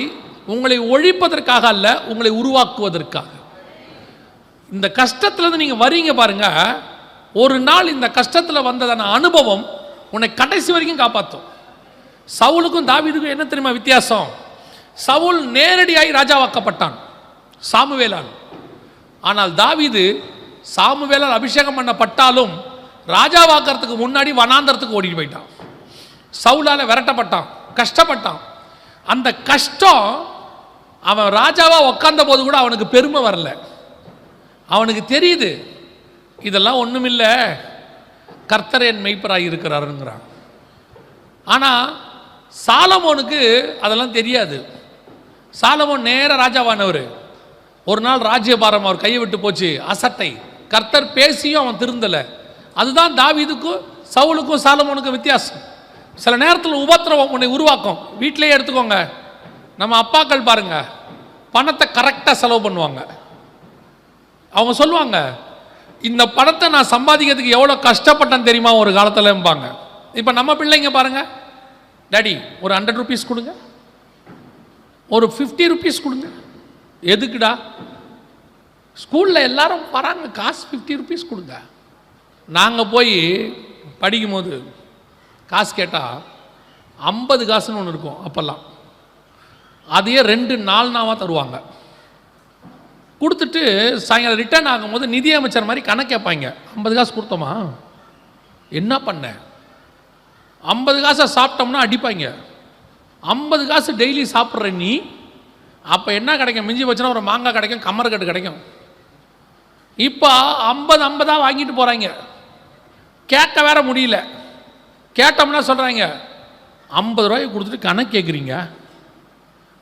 உங்களை ஒழிப்பதற்காக அல்ல, உங்களை உருவாக்குவதற்காக. இந்த கஷ்டத்துலேருந்து நீங்கள் வரீங்க பாருங்க, ஒரு நாள் இந்த கஷ்டத்தில் வந்ததான அனுபவம் உன்னை கடைசி வரைக்கும் காப்பாற்றும். சவுலுக்கும் தாவீதுக்கும் என்ன தெரியுமா வித்தியாசம்? சவுல் நேரடியாய் ராஜாவாக்கப்பட்டான் சாமுவேலால். ஆனால் தாவீது சாமுவேலால் அபிஷேகம் பண்ணப்பட்டாலும் ராஜாவாக்கிறதுக்கு முன்னாடி வனாந்தரத்துக்கு ஓடிட்டு போயிட்டான். சவுலால் விரட்டப்பட்டான், கஷ்டப்பட்டான். அந்த கஷ்டம் அவன் ராஜாவா உட்கார்ந்த போது கூட அவனுக்கு பெருமை வரல. அவனுக்கு தெரியுது இதெல்லாம் ஒன்றுமில்லை, கர்த்தர் என் மெய்ப்பராக இருக்கிறாருங்கிறான். ஆனால் சாலமோனுக்கு அதெல்லாம் தெரியாது. சாலமோன் நேர ராஜாவானவர். ஒரு நாள் ராஜ்யபாரம் அவர் கையை விட்டு போச்சு, அசட்டை. கர்த்தர் பேசியும் அவன் திருந்தலை. அதுதான் தாவீதுக்கும் சவுலுக்கும் சாலமோனுக்கும் வித்தியாசம். சில நேரத்தில் உபத்திரவம் உன்னை உருவாக்கும். வீட்டிலேயே எடுத்துக்கோங்க, நம்ம அப்பாக்கள் பாருங்க, பணத்தை கரெக்டாக செலவு பண்ணுவாங்க. அவங்க சொல்லுவாங்க, இந்த பணத்தை நான் சம்பாதிக்கிறதுக்கு எவ்வளோ கஷ்டப்பட்டேன்னு தெரியுமா ஒரு காலத்தில்பாங்க. இப்போ நம்ம பிள்ளைங்க பாருங்க, டாடி ஒரு 100 rupees கொடுங்க, ஒரு 50 rupees கொடுங்க. எதுக்குடா? ஸ்கூலில் எல்லாரும் வராங்க, காசு 50 rupees கொடுங்க. நாங்கள் போய் படிக்கும் போது காசு கேட்டால் 50 காசுன்னு ஒன்று இருக்கும் அப்போல்லாம். அதையே 2-4 நாவாக தருவாங்க. கொடுத்துட்டு சாயங்காலம் ரிட்டர்ன் ஆகும்போது நிதியமைச்சர் மாதிரி கணக்கு கேட்பாங்க. 50 காசு கொடுத்தோமா, என்ன பண்ண? 50 காசை சாப்பிட்டோம்னா அடிப்பாங்க. 50 காசு டெய்லி சாப்பிட்ற நீ, அப்போ என்ன கிடைக்கும்? மிஞ்சி வச்சுன்னா ஒரு மாங்காய் கிடைக்கும், கம்மர்கட்டு கிடைக்கும். இப்போ 50 வாங்கிட்டு போகிறாங்க. கேட்க வேற முடியல. கேட்டோம்னா சொல்கிறாங்க 50 ரூபாய்க்கு கொடுத்துட்டு கணக்கு கேட்குறீங்க.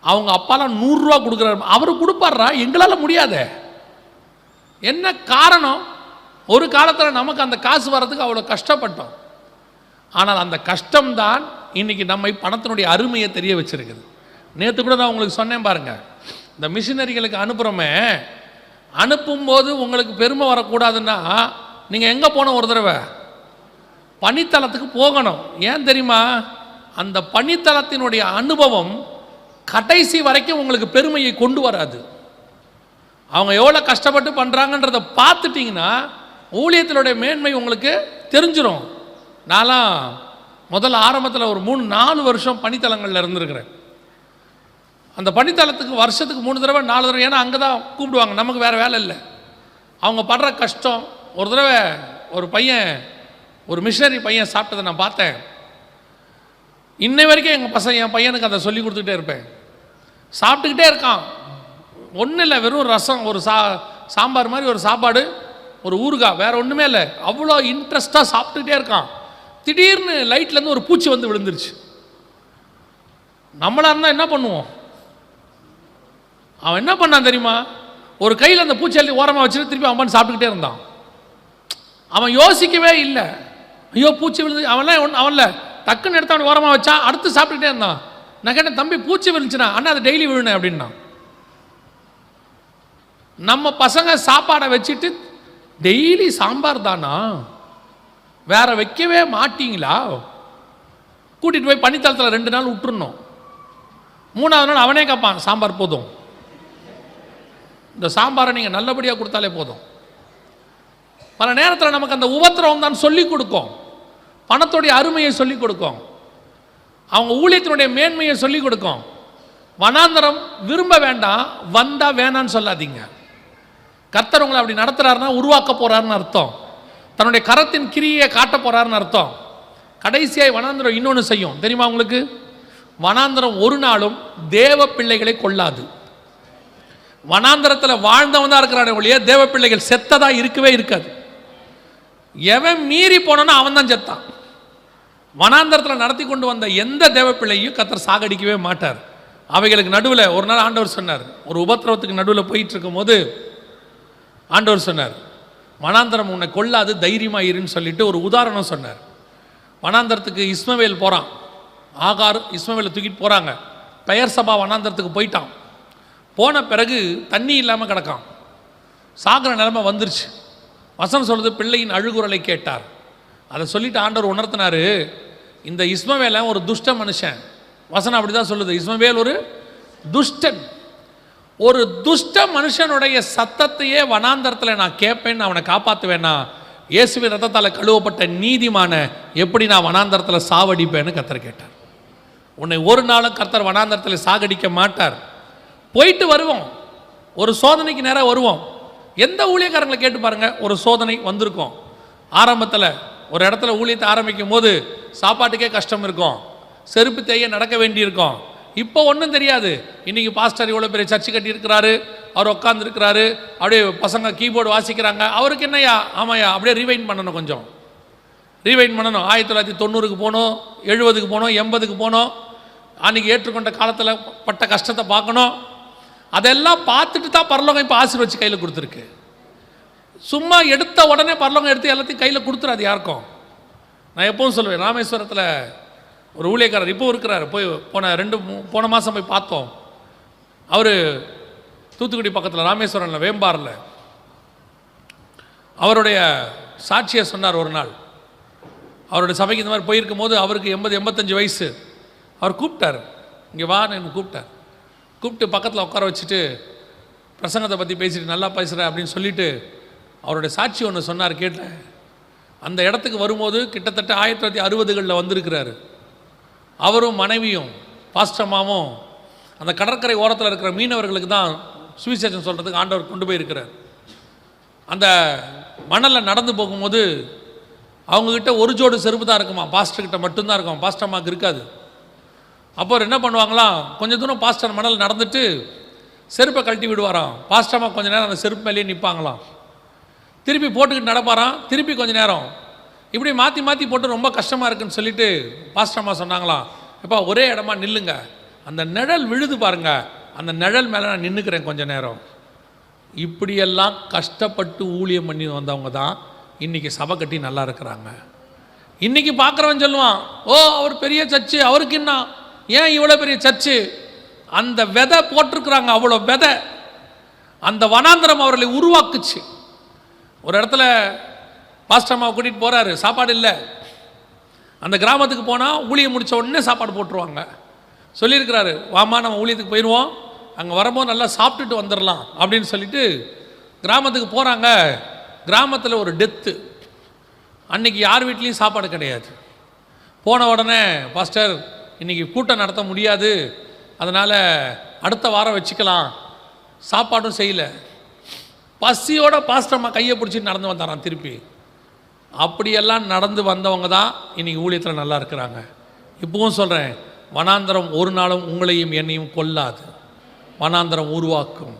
அவங்க அப்பாலாம் 100 ரூபா கொடுக்குறாரு, அவர் கொடுப்பார்றா, எங்களால் முடியாத. என்ன காரணம்? ஒரு காலத்தில் நமக்கு அந்த காசு வர்றதுக்கு அவ்வளோ கஷ்டப்பட்டோம். ஆனால் அந்த கஷ்டம்தான் இன்னைக்கு நம்மை பணத்தினுடைய அருமையை தெரிய வச்சிருக்குது. நேற்று கூட நான் உங்களுக்கு சொன்னேன் பாருங்க, இந்த மிஷினரிகளுக்கு அனுப்புகிறோமே, அனுப்பும்போது உங்களுக்கு பெருமை வரக்கூடாதுன்னா நீங்கள் எங்கே போன ஒரு தடவை பணித்தளத்துக்கு போகணும். ஏன் தெரியுமா? அந்த பணித்தளத்தினுடைய அனுபவம் கடைசி வரைக்கும் உங்களுக்கு பெருமையை கொண்டு வராது. அவங்க எவ்வளோ கஷ்டப்பட்டு பண்ணுறாங்கன்றதை பார்த்துட்டிங்கன்னா ஊழியத்தினுடைய மேன்மை உங்களுக்கு தெரிஞ்சிடும். நான்லாம் முதல்ல ஆரம்பத்தில் ஒரு 3-4 வருஷம் பணித்தளங்களில் இருந்திருக்கிறேன். அந்த பணித்தளத்துக்கு வருஷத்துக்கு 3 தடவை 4 தடவை, ஏன்னா அங்கே தான் கூப்பிடுவாங்க, நமக்கு வேறு வேலை இல்லை. அவங்க படுற கஷ்டம். ஒரு தடவை ஒரு பையன், ஒரு மிஷனரி பையன் சாப்பிட்டதை நான் பார்த்தேன். இன்னை வரைக்கும் என் பையனுக்கு அதை சொல்லி கொடுத்துக்கிட்டே இருப்பேன். சாப்பிட்டுக்கிட்டே இருக்கான். ஒன்றும் இல்லை, வெறும் ரசம், ஒரு சாம்பார் மாதிரி ஒரு சாப்பாடு, ஒரு ஊறுகாய், வேறு ஒன்றுமே இல்லை. அவ்வளோ இன்ட்ரெஸ்டாக சாப்பிட்டுக்கிட்டே இருக்கான். திடீர்னு லைட்லேருந்து ஒரு பூச்சி வந்து விழுந்துருச்சு. நம்மளாக இருந்தால் என்ன பண்ணுவோம்? அவன் என்ன பண்ணான் தெரியுமா? ஒரு கையில் அந்த பூச்சி அள்ளி ஓரமாக வச்சுட்டு திருப்பி அவன் சாப்பிட்டுக்கிட்டே இருந்தான். அவன் யோசிக்கவே இல்லை, ஐயோ பூச்சி விழுந்து. அவன்ல டக்குன்னு எடுத்து அவன் ஓரமாக வச்சா, அடுத்து சாப்பிட்டுக்கிட்டே இருந்தான். நான் கேட்டேன், தம்பி பூச்சி விழுந்துச்சுன்னா? அண்ணா அது டெய்லி விழுனேன் அப்படின்னா. நம்ம பசங்க சாப்பாடை வச்சுட்டு டெய்லி சாம்பார் தானா, வேற வைக்கவே மாட்டீங்களா? கூட்டிகிட்டு போய் பணித்தளத்தில் 2 நாள் விட்டுருணும். 3ஆவது நாள் அவனே கேட்பான், சாம்பார் போதும், இந்த சாம்பாரை நீங்கள் நல்லபடியாக கொடுத்தாலே போதும். பல நேரத்தில் நமக்கு அந்த உபத்திரவம் தான் சொல்லிக் கொடுக்கும், பணத்துடைய அருமையை சொல்லிக் கொடுக்கும், அவங்க ஊழியத்தினுடைய மேன்மையை சொல்லிக் கொடுக்கும். வனாந்தரம் விரும்ப வேண்டாம், வந்தால் வேணான்னு சொல்லாதீங்க. கர்த்தர் உங்களை அப்படி நடத்துகிறாருன்னா உருவாக்க போகிறாருன்னு அர்த்தம். தன்னுடைய கரத்தின் கிரியை காட்ட போகிறாருன்னு அர்த்தம். கடைசியாக வனாந்தரம் இன்னொன்று செய்யும் தெரியுமா உங்களுக்கு? வனாந்தரம் ஒரு நாளும் தேவ பிள்ளைகளை கொள்ளாது. வனாந்தரத்தில் வாழ்ந்தவன் தான் இருக்கிறானே ஒழிய தேவ பிள்ளைகள் செத்ததா இருக்கவே இருக்காது. எவன் மீறி போனானோ அவன் தான் செத்தான். வனாந்தரத்தில் நடத்தி கொண்டு வந்த எந்த தேவ பிள்ளையும் கர்த்தர் சாகடிக்கவே மாட்டார். அவைகளுக்கு நடுவில் ஒரு நாள் ஆண்டவர் சொன்னார், ஒரு உபத்திரவத்துக்கு நடுவில் போயிட்டு இருக்கும் போது ஆண்டவர் சொன்னார், வனாந்தரம் உன்னை கொள்ளாது, தைரியமாக இருன்னு சொல்லிட்டு ஒரு உதாரணம் சொன்னார். வனாந்தரத்துக்கு இஸ்மவேல் போகிறான். ஆகார் இஸ்மவேலை தூக்கிட்டு போகிறாங்க. பெயர் சபா வனாந்தரத்துக்கு போயிட்டான். போன பிறகு தண்ணி இல்லாமல் கிடக்கான். சாகிற நிலைமை வந்துருச்சு. வசனம் சொல்லுது, பிள்ளையின் அழுகுரலை கேட்டார். அதை சொல்லிட்டு ஆண்டவர் உணர்த்தினார், இந்த இஸ்மவேலை ஒரு துஷ்ட மனுஷன், வசனம் அப்படி தான் சொல்லுது. இஸ்மவேல் ஒரு துஷ்டன். ஒரு துஷ்ட மனுஷனுடைய சத்தத்தையே வனாந்தரத்தில் நான் கேட்பேன்னு அவனை காப்பாற்றுவேன்னா, இயேசுவின் ரத்தத்தால் கழுவப்பட்ட நீதிமான எப்படி நான் வனாந்தரத்தில் சாவடிப்பேன்னு கர்த்தர் கேட்டார். உன்னை ஒரு நாளும் கர்த்தர் வனாந்தரத்தில் சாகடிக்க மாட்டார். போயிட்டு வருவோம், ஒரு சோதனைக்கு நேராக வருவோம். எந்த ஊழியக்காரங்களை கேட்டு பாருங்க, ஒரு சோதனை வந்திருக்கும். ஆரம்பத்தில் ஒரு இடத்துல ஊழியத்தை ஆரம்பிக்கும் போது சாப்பாட்டுக்கே கஷ்டம் இருக்கும், செருப்பு தேய நடக்க வேண்டியிருக்கும். இப்போ ஒன்றும் தெரியாது. இன்றைக்கி பாஸ்டர் இவ்வளோ பெரிய சர்ச்சு கட்டி இருக்கிறாரு, அவர் உட்காந்துருக்கிறாரு, அப்படியே பசங்க கீபோர்டு வாசிக்கிறாங்க. அவருக்கு என்னையா, ஆமாயா அப்படியே ரீவைண்ட் பண்ணணும், கொஞ்சம் ரீவைண்ட் பண்ணணும். 1990க்கு போகணும், 70க்கு போகணும், 80க்கு போகணும். அன்றைக்கி ஏற்றுக்கொண்ட காலத்தில் பட்ட கஷ்டத்தை பார்க்கணும். அதெல்லாம் பார்த்துட்டு தான் பரலோகம் இப்போ ஆசீர்வச்சு கையில் கொடுத்துருக்கு. சும்மா எடுத்த உடனே பரலோகம் எடுத்து எல்லாத்தையும் கையில் கொடுத்துறாது யாருக்கும். நான் எப்பவும் சொல்லுவேன், ராமேஸ்வரத்தில் ஒரு ஊழியக்காரர் இப்போ இருக்கிறார், போய் போன மாதம் போய் பார்த்தோம். அவர் தூத்துக்குடி பக்கத்தில் ராமேஸ்வரனில் வேம்பாரில் அவருடைய சாட்சியை சொன்னார். ஒரு நாள் அவருடைய சபைக்கு இந்த மாதிரி போயிருக்கும் போது அவருக்கு 80-85 வயசு. அவர் கூப்பிட்டார், இங்கே வான்னு கூப்பிட்டார். கூப்பிட்டு பக்கத்தில் உட்கார வச்சுட்டு பிரசங்கத்தை பற்றி பேசிட்டு நல்லா பேசுகிற அப்படின்னு சொல்லிவிட்டு அவருடைய சாட்சி ஒன்று சொன்னார், கேட்டேன். அந்த இடத்துக்கு வரும்போது கிட்டத்தட்ட 1960களில் வந்திருக்கிறாரு. அவரும் மனைவியும் பாஸ்டமாவும் அந்த கடற்கரை ஓரத்தில் இருக்கிற மீனவர்களுக்கு தான் சுவிசேஷம் சொல்கிறதுக்கு ஆண்டவர் கொண்டு போயிருக்கிறார். அந்த மணலில் நடந்து போகும்போது அவங்கக்கிட்ட ஒரு ஜோடு செருப்பு தான் இருக்குமா, பாஸ்டர்கிட்ட மட்டும்தான் இருக்கும், பாஸ்டம்மாவுக்கு இருக்காது. அப்போ என்ன பண்ணுவாங்களாம், கொஞ்சம் தூரம் பாஸ்டர் மணல் நடந்துட்டு செருப்பை கழட்டி விடுவாராம். பாஸ்டம்மா கொஞ்சம் நேரம் அந்த செருப்பு மேலேயே நிற்பாங்களாம். திருப்பி போட்டுக்கிட்டு நடப்பாராம், திருப்பி கொஞ்சம் நேரம் இப்படி மாற்றி மாற்றி போட்டு ரொம்ப கஷ்டமாக இருக்குன்னு சொல்லிட்டு பாஸ்டம்மா சொன்னாங்களாம், எப்பா ஒரே இடமா நில்லுங்க, அந்த நிழல் விழுது பாருங்க, அந்த நிழல் மேலே நான் நின்றுக்கிறேன் கொஞ்ச நேரம். இப்படியெல்லாம் கஷ்டப்பட்டு ஊழியம் பண்ணி வந்தவங்க தான் இன்றைக்கி சபை கட்டி நல்லா இருக்கிறாங்க. இன்றைக்கி பார்க்குறவன் சொல்லுவான், ஓ அவர் பெரிய சர்ச்சு, அவருக்கு என்ன, ஏன் இவ்வளோ பெரிய சர்ச்சு? அந்த விதை போட்டிருக்கிறாங்க, அவ்வளோ விதை. அந்த வனாந்தரம் அவர்களை உருவாக்குச்சு. ஒரு இடத்துல பாஸ்டர்மாவை கூட்டிகிட்டு போகிறாரு, சாப்பாடு இல்லை. அந்த கிராமத்துக்கு போனால் ஊழியம் முடித்த உடனே சாப்பாடு போட்டுருவாங்க. சொல்லியிருக்கிறாரு, வாமா நம்ம ஊழியத்துக்கு போயிடுவோம், அங்கே வரும்போது நல்லா சாப்பிட்டுட்டு வந்துடலாம் அப்படின்னு சொல்லிட்டு கிராமத்துக்கு போகிறாங்க. கிராமத்தில் ஒரு டெத்து. அன்றைக்கி யார் வீட்லேயும் சாப்பாடு கிடையாது. போன உடனே, பாஸ்டர் இன்றைக்கி கூட்டம் நடத்த முடியாது, அதனால் அடுத்த வாரம் வச்சுக்கலாம், சாப்பாடும் செய்யலை. பசியோட பாஸ்டர்மா கையை பிடிச்சிட்டு நடந்து வந்தாராம் திருப்பி. அப்படியெல்லாம் நடந்து வந்தவங்க தான் இன்றைக்கி ஊழியத்தில் நல்லா இருக்கிறாங்க. இப்போவும் சொல்கிறேன், வனாந்தரம் ஒரு நாளும் உங்களையும் என்னையும் கொல்லாது. வனாந்தரம் உருவாக்கும்,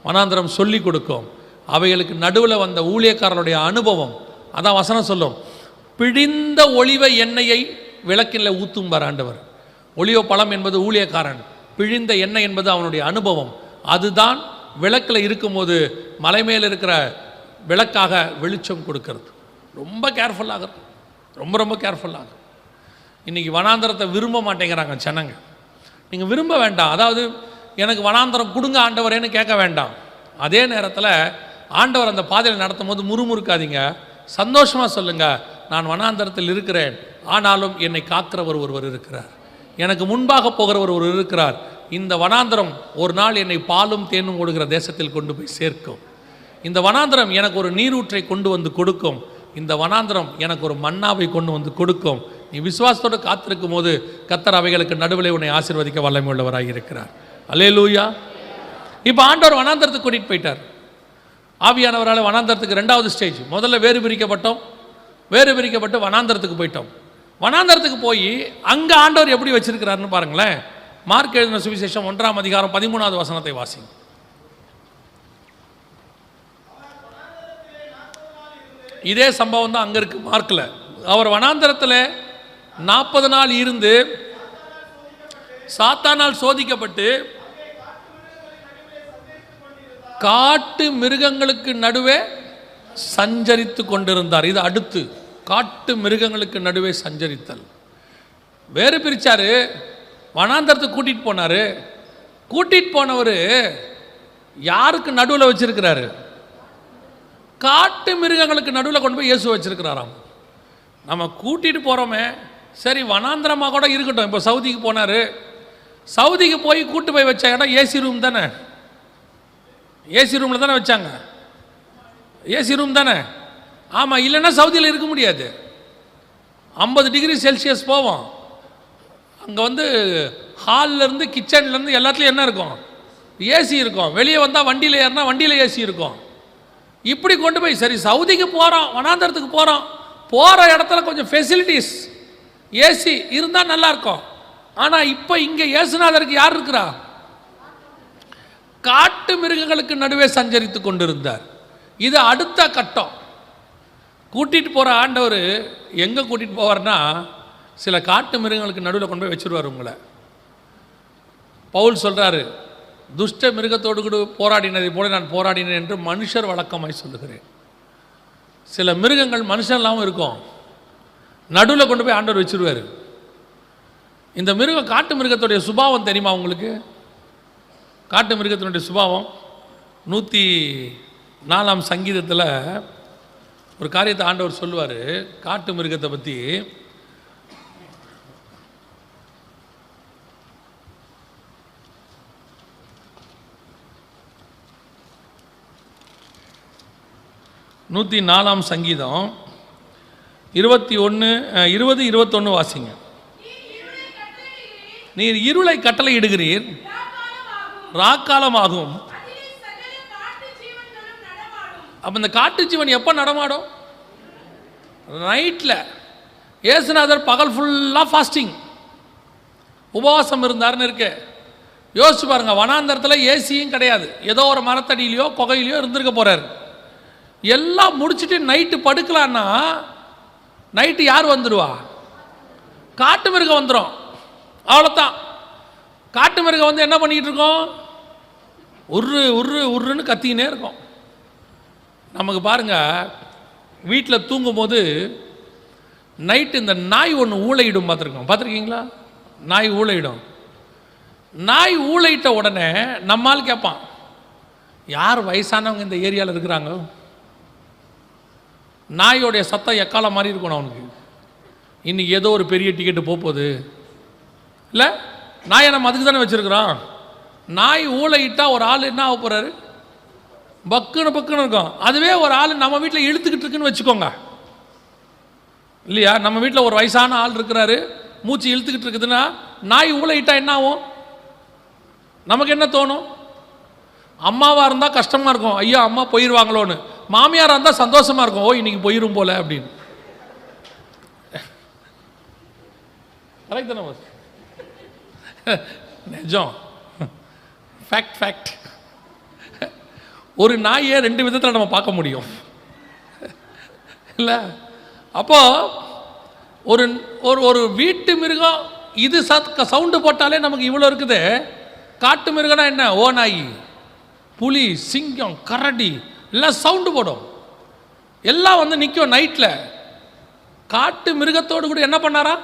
வனாந்தரம் சொல்லி கொடுக்கும். அவைகளுக்கு நடுவில் வந்த ஊழியக்காரருடைய அனுபவம், அதான் வசனம் சொல்லும், பிழிந்த ஒளிவ எண்ணெயை விளக்கில் ஊத்தும்பார் ஆண்டவர். ஒளிவ பழம் என்பது ஊழியக்காரன், பிழிந்த எண்ணெய் என்பது அவனுடைய அனுபவம். அதுதான் விளக்கில் இருக்கும்போது மலை மேல் இருக்கிற விளக்காக வெளிச்சம் கொடுக்கறது. ரொம்ப கேர்ஃபுல்லாக இருக்கும், ரொம்ப ரொம்ப கேர்ஃபுல்லாக. இன்றைக்கி வனாந்தரத்தை விரும்ப மாட்டேங்கிறாங்க ஜனங்க. நீங்கள் விரும்ப வேண்டாம், அதாவது எனக்கு வனாந்தரம் கொடுங்க ஆண்டவரேன்னு கேட்க வேண்டாம். அதே நேரத்தில் ஆண்டவர் அந்த பாதையில் நடத்தும் போது முறுமுறுக்காதீங்க, சந்தோஷமாக சொல்லுங்கள், நான் வனாந்தரத்தில் இருக்கிறேன், ஆனாலும் என்னை காக்கிறவர் ஒருவர் இருக்கிறார், எனக்கு முன்பாக போகிறவர் ஒருவர் இருக்கிறார். இந்த வனாந்தரம் ஒரு நாள் என்னை பாலும் தேனும் ஓடுகிற தேசத்தில் கொண்டு போய் சேர்க்கும். இந்த வனாந்தரம் எனக்கு ஒரு நீரூற்றை கொண்டு வந்து கொடுக்கும். இந்த வனாந்தரம் எனக்கு ஒரு மன்னாவை கொண்டு வந்து கொடுக்கும். நீ விசுவாசத்தோடு காத்திருக்கும் போது கர்த்தர் அவைகளுக்கு நடுவில் உன்னை ஆசீர்வதிக்க வல்லமை உள்ளவராக இருக்கிறார். அல்லேலூயா. இப்போ ஆண்டவர் வனாந்தரத்துக்கு கூட்டிகிட்டு போயிட்டார். ஆவியானவரால் வனாந்தரத்துக்கு 2வது ஸ்டேஜ். முதல்ல வேறு பிரிக்கப்பட்டோம், வேறு பிரிக்கப்பட்டு வனாந்தரத்துக்கு போயிட்டோம். வனாந்தரத்துக்கு போய் அங்கே ஆண்டவர் எப்படி வச்சிருக்கிறாருன்னு பாருங்களேன். மார்க் எழுதின சுவிசேஷம் 1ஆம் அதிகாரம் 13வது வசனத்தை வாசிங்க. இதே சம்பவம் தான் அங்கே இருக்கு மார்க்கில். அவர் வனாந்தரத்தில் 40 நாள் இருந்து சாத்தானால் சோதிக்கப்பட்டு காட்டு மிருகங்களுக்கு நடுவே சஞ்சரித்து கொண்டிருந்தார். இது அடுத்து காட்டு மிருகங்களுக்கு நடுவே சஞ்சரித்தல். வேறு பிரிச்சாரு, வனாந்தரத்துக்கு கூட்டிகிட்டு போனார். கூட்டிகிட்டு போனவர் யாருக்கு நடுவில் வச்சிருக்கிறாரு? காட்டு மிருகங்களுக்கு நடுவில் கொண்டு போய் இயேசு வச்சிருக்கிறாராம். நம்ம கூட்டிகிட்டு போகிறோமே, சரி வனாந்திரமாக கூட இருக்கட்டும். இப்போ சவுதிக்கு போனார், சவுதிக்கு போய் கூட்டு போய் வச்ச இடம் ஏசி ரூம் தானே, ஏசி ரூமில் தானே வச்சாங்க, ஏசி ரூம் தானே. ஆமாம், இல்லைன்னா சவுதியில் இருக்க முடியாது. 50 டிகிரி செல்சியஸ் போவோம். அங்கே வந்து ஹால்லேருந்து கிச்சன்லேருந்து எல்லாத்துலேயும் என்ன இருக்கும், ஏசி இருக்கும். வெளியே வந்தால் வண்டியில் ஏறினா வண்டியில் ஏசி இருக்கும். இப்படி கொண்டு போய் சரி சவுதிக்கு போகிறோம், வனாந்தரத்துக்கு போகிறோம், போகிற இடத்துல கொஞ்சம் ஃபெசிலிட்டிஸ் ஏசி இருந்தால் நல்லாயிருக்கும். ஆனால் இப்போ இங்கே இயேசுநாதருக்கு யார் இருக்கிறா? காட்டு மிருகங்களுக்கு நடுவே சஞ்சரித்து கொண்டிருந்தார். இது அடுத்த கட்டம். கூட்டிகிட்டு போகிற ஆண்டவர் எங்கே கூட்டிகிட்டு போவார்னா, சில காட்டு மிருகங்களுக்கு நடுவில் கொண்டு போய் வச்சுருவார் உங்களை. பவுல் சொல்கிறாரு, துஷ்ட மிருகத்தோடு கூட போராடினதை போல நான் போராடினேன் என்று மனுஷர் வழக்கமாய் சொல்லுகிறேன். சில மிருகங்கள் மனுஷன்லாவும் இருக்கும், நடுவில் கொண்டு போய் ஆண்டவர் வச்சுருவார். இந்த மிருகம், காட்டு மிருகத்துடைய சுபாவம் தெரியுமா உங்களுக்கு? காட்டு மிருகத்தினுடைய சுபாவம் 104ஆம் சங்கீதத்தில் ஒரு காரியத்தை ஆண்டவர் சொல்லுவார் காட்டு மிருகத்தை பற்றி. நூற்றி 4ஆம் சங்கீதம் 20-21 வாசிங்க. நீர் இருளை கட்டளை இடுகிறீர், ராக்காலமாகும். அப்போ இந்த காட்டு ஜீவன் எப்போ நடமாடும்? நைட்டில். இயேசுநாதர் பகல் ஃபுல்லாக ஃபாஸ்டிங், உபவாசம் இருந்தார்னு இருக்கு. யோசிச்சு பாருங்க, வனாந்தரத்தில் ஏசியும் கிடையாது, ஏதோ ஒரு மரத்தடியிலையோ குகையிலையோ இருந்திருக்க போகிறார். எல்லாம் முடிச்சுட்டு நைட்டு படுக்கலான்னா நைட்டு யார் வந்துடுவா? காட்டு மிருகம் வந்துடும். அவ்வளோதான். காட்டு மிருகம் வந்து என்ன பண்ணிக்கிட்டு இருக்கோம்? உருன்னு கத்திக்கினே இருக்கும். நமக்கு பாருங்கள், வீட்டில் தூங்கும்போது நைட்டு இந்த நாய் ஒன்று ஊளையிடும், பார்த்துருக்கீங்களா? நாய் ஊளையிடும். நாய் ஊளையிட்ட உடனே நம்மால் கேட்பான், யார் வயசானவங்க இந்த ஏரியாவில் இருக்கிறாங்க? நாயோடைய சத்தம் எக்காலம் மாதிரி இருக்கணும் அவனுக்கு. இன்றைக்கி ஏதோ ஒரு பெரிய டிக்கெட்டு போகுது இல்லை, நாயை நம்ம அதுக்கு தானே வச்சுருக்குறோம். நாய் ஊளையிட்டால் ஒரு ஆள் என்ன ஆக போகிறாரு? பக்குன்னு இருக்கும். அதுவே ஒரு ஆள் நம்ம வீட்டில் இழுத்துக்கிட்டு இருக்குன்னு வச்சுக்கோங்க, இல்லையா? நம்ம வீட்டில் ஒரு வயசான ஆள் இருக்கிறாரு, மூச்சு இழுத்துக்கிட்டு இருக்குதுன்னா நாய் ஊளையிட்டா என்ன ஆகும்? நமக்கு என்ன தோணும்? அம்மாவாக இருந்தால் கஷ்டமாக இருக்கும், ஐயோ அம்மா போயிடுவாங்களோன்னு. மாமியாராக இருந்தால் சந்தோஷமாக இருக்கும், ஓ இன்னைக்கு போயிடும் போல அப்படின்னு. கரெக்ட் தானே? நிஜம், ஃபேக்ட். ஒரு நாயை 2 விதத்தில் நம்ம பார்க்க முடியும் இல்லை? அப்போ ஒரு ஒரு வீட்டு மிருகம் இது சவுண்டு போட்டாலே நமக்கு இவ்வளோ இருக்குது. காட்டு மிருகம்னா என்ன? ஓ நாய், புலி, சிங்கம், கரடி எல்லாம் சவுண்டு போடும், எல்லாம் வந்து நிற்கும் நைட்டில். காட்டு மிருகத்தோடு கூட என்ன பண்ணாரா?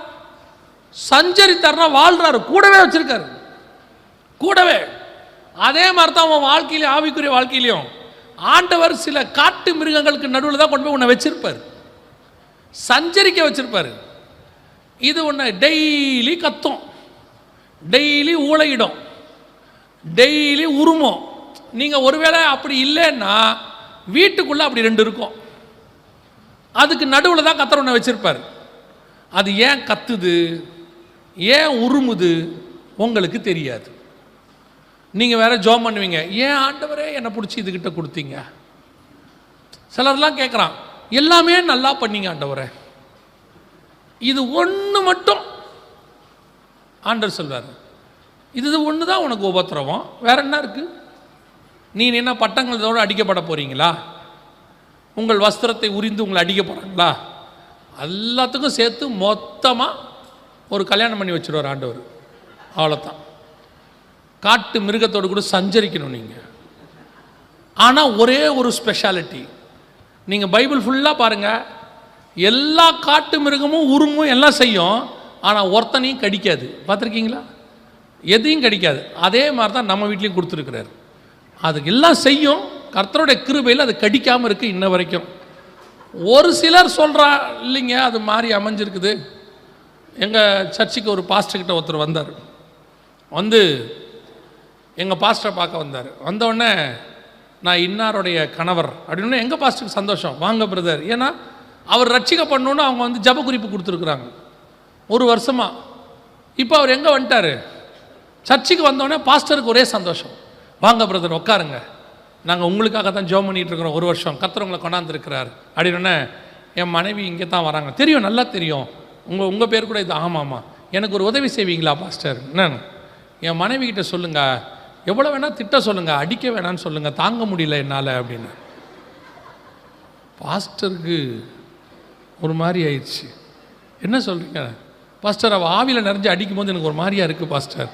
சஞ்சரித்தார்னா வாழ்றாரு, கூடவே வச்சிருக்காரு, கூடவே. அதே மாதிரி தான் அவன் வாழ்க்கையிலையும், ஆவிக்குரிய வாழ்க்கையிலையும் ஆண்டவர் சில காட்டு மிருகங்களுக்கு நடுவில் தான் கொண்டு போய் உன்னை வச்சிருப்பார், சஞ்சரிக்க வச்சிருப்பார். இது உன்னை டெய்லி கத்தும், டெய்லி ஊளையிடும், டெய்லி உருமும். நீங்கள் ஒருவேளை அப்படி இல்லைன்னா வீட்டுக்குள்ளே அப்படி 2 இருக்கும், அதுக்கு நடுவில் தான் கத்தர் உன்னை வச்சிருப்பார். அது ஏன் கத்துது, ஏன் உருமுது உங்களுக்கு தெரியாது. நீங்கள் வேற ஜோம் பண்ணுவீங்க, ஏன் ஆண்டவரே என்னை பிடிச்சி இதுகிட்ட கொடுத்தீங்க? சிலர்லாம் கேட்குறான், எல்லாமே நல்லா பண்ணீங்க ஆண்டவரே, இது ஒன்று மட்டும். ஆண்டவர் சொல்வார், இது ஒன்று தான் உனக்கு உபத்திரவம், வேற என்ன இருக்குது? நீ என்ன பட்டங்களோடு அடிக்கப்பட போகிறீங்களா? உங்கள் வஸ்திரத்தை உரிந்து உங்களை அடிக்க போகிறாங்களா? எல்லாத்துக்கும் சேர்த்து மொத்தமாக ஒரு கல்யாணம் பண்ணி வச்சுருவார் ஆண்டவர். அவ்வளோதான். காட்டு மிருகத்தோடு கூட சஞ்சரிக்கணும் நீங்கள். ஆனால் ஒரே ஒரு ஸ்பெஷாலிட்டி, நீங்கள் பைபிள் ஃபுல்லாக பாருங்கள், எல்லா காட்டு மிருகமும் உருமும் எல்லாம் செய்யும், ஆனால் ஒருத்தனையும் கடிக்காது. பார்த்துருக்கீங்களா? எதையும் கடிக்காது. அதே மாதிரி தான் நம்ம வீட்லேயும் கொடுத்துருக்கிறார். அதுக்கு எல்லாம் செய்யும், கர்த்தருடைய கிருபையில் அது கடிக்காமல் இருக்குது இன்ன வரைக்கும். ஒரு சிலர் சொல்கிறா இல்லைங்க அது மாதிரி அமைஞ்சிருக்குது, எங்கள் சர்ச்சுக்கு ஒரு பாஸ்டர்கிட்ட ஒருத்தர் வந்தார். வந்து எங்கள் பாஸ்டரை பார்க்க வந்தார். வந்தவுடனே நான் இன்னாருடைய கணவர் அப்படின்னு எங்கள் பாஸ்டருக்கு சந்தோஷம், வாங்க பிரதர். ஏன்னா அவர் ரட்சிக்கப்படணுன்னு அவங்க வந்து ஜப குறிப்பு கொடுத்துருக்குறாங்க 1 வருஷமாக. இப்போ அவர் எங்கே வந்துட்டார், சர்ச்சுக்கு வந்தோடனே பாஸ்டருக்கு ஒரே சந்தோஷம், வாங்க பிரதர் உட்காருங்க, நாங்கள் உங்களுக்காக தான் ஜெபம் பண்ணிகிட்டு இருக்கிறோம், 1 வருஷம் கர்த்தர் உங்களை கொண்டாந்துருக்கிறார் அப்படின்னே. என் மனைவி இங்கே தான் வராங்க, தெரியும், நல்லா தெரியும், உங்கள் பேர் கூட இது. ஆமாம்மா, எனக்கு ஒரு உதவி செய்வீங்களா பாஸ்டர்? என்னன்னு என் மனைவி கிட்ட சொல்லுங்கள், எவ்வளோ வேணால் திட்ட சொல்லுங்கள், அடிக்க வேணான்னு சொல்லுங்கள், தாங்க முடியல என்னால் அப்படின்னு. பாஸ்டருக்கு ஒரு மாதிரி ஆயிடுச்சு. என்ன சொல்கிறீங்க பாஸ்டர், அவள் ஆவியில் நிறைஞ்சு அடிக்கும் போது எனக்கு ஒரு மாதிரியாக இருக்குது பாஸ்டர்,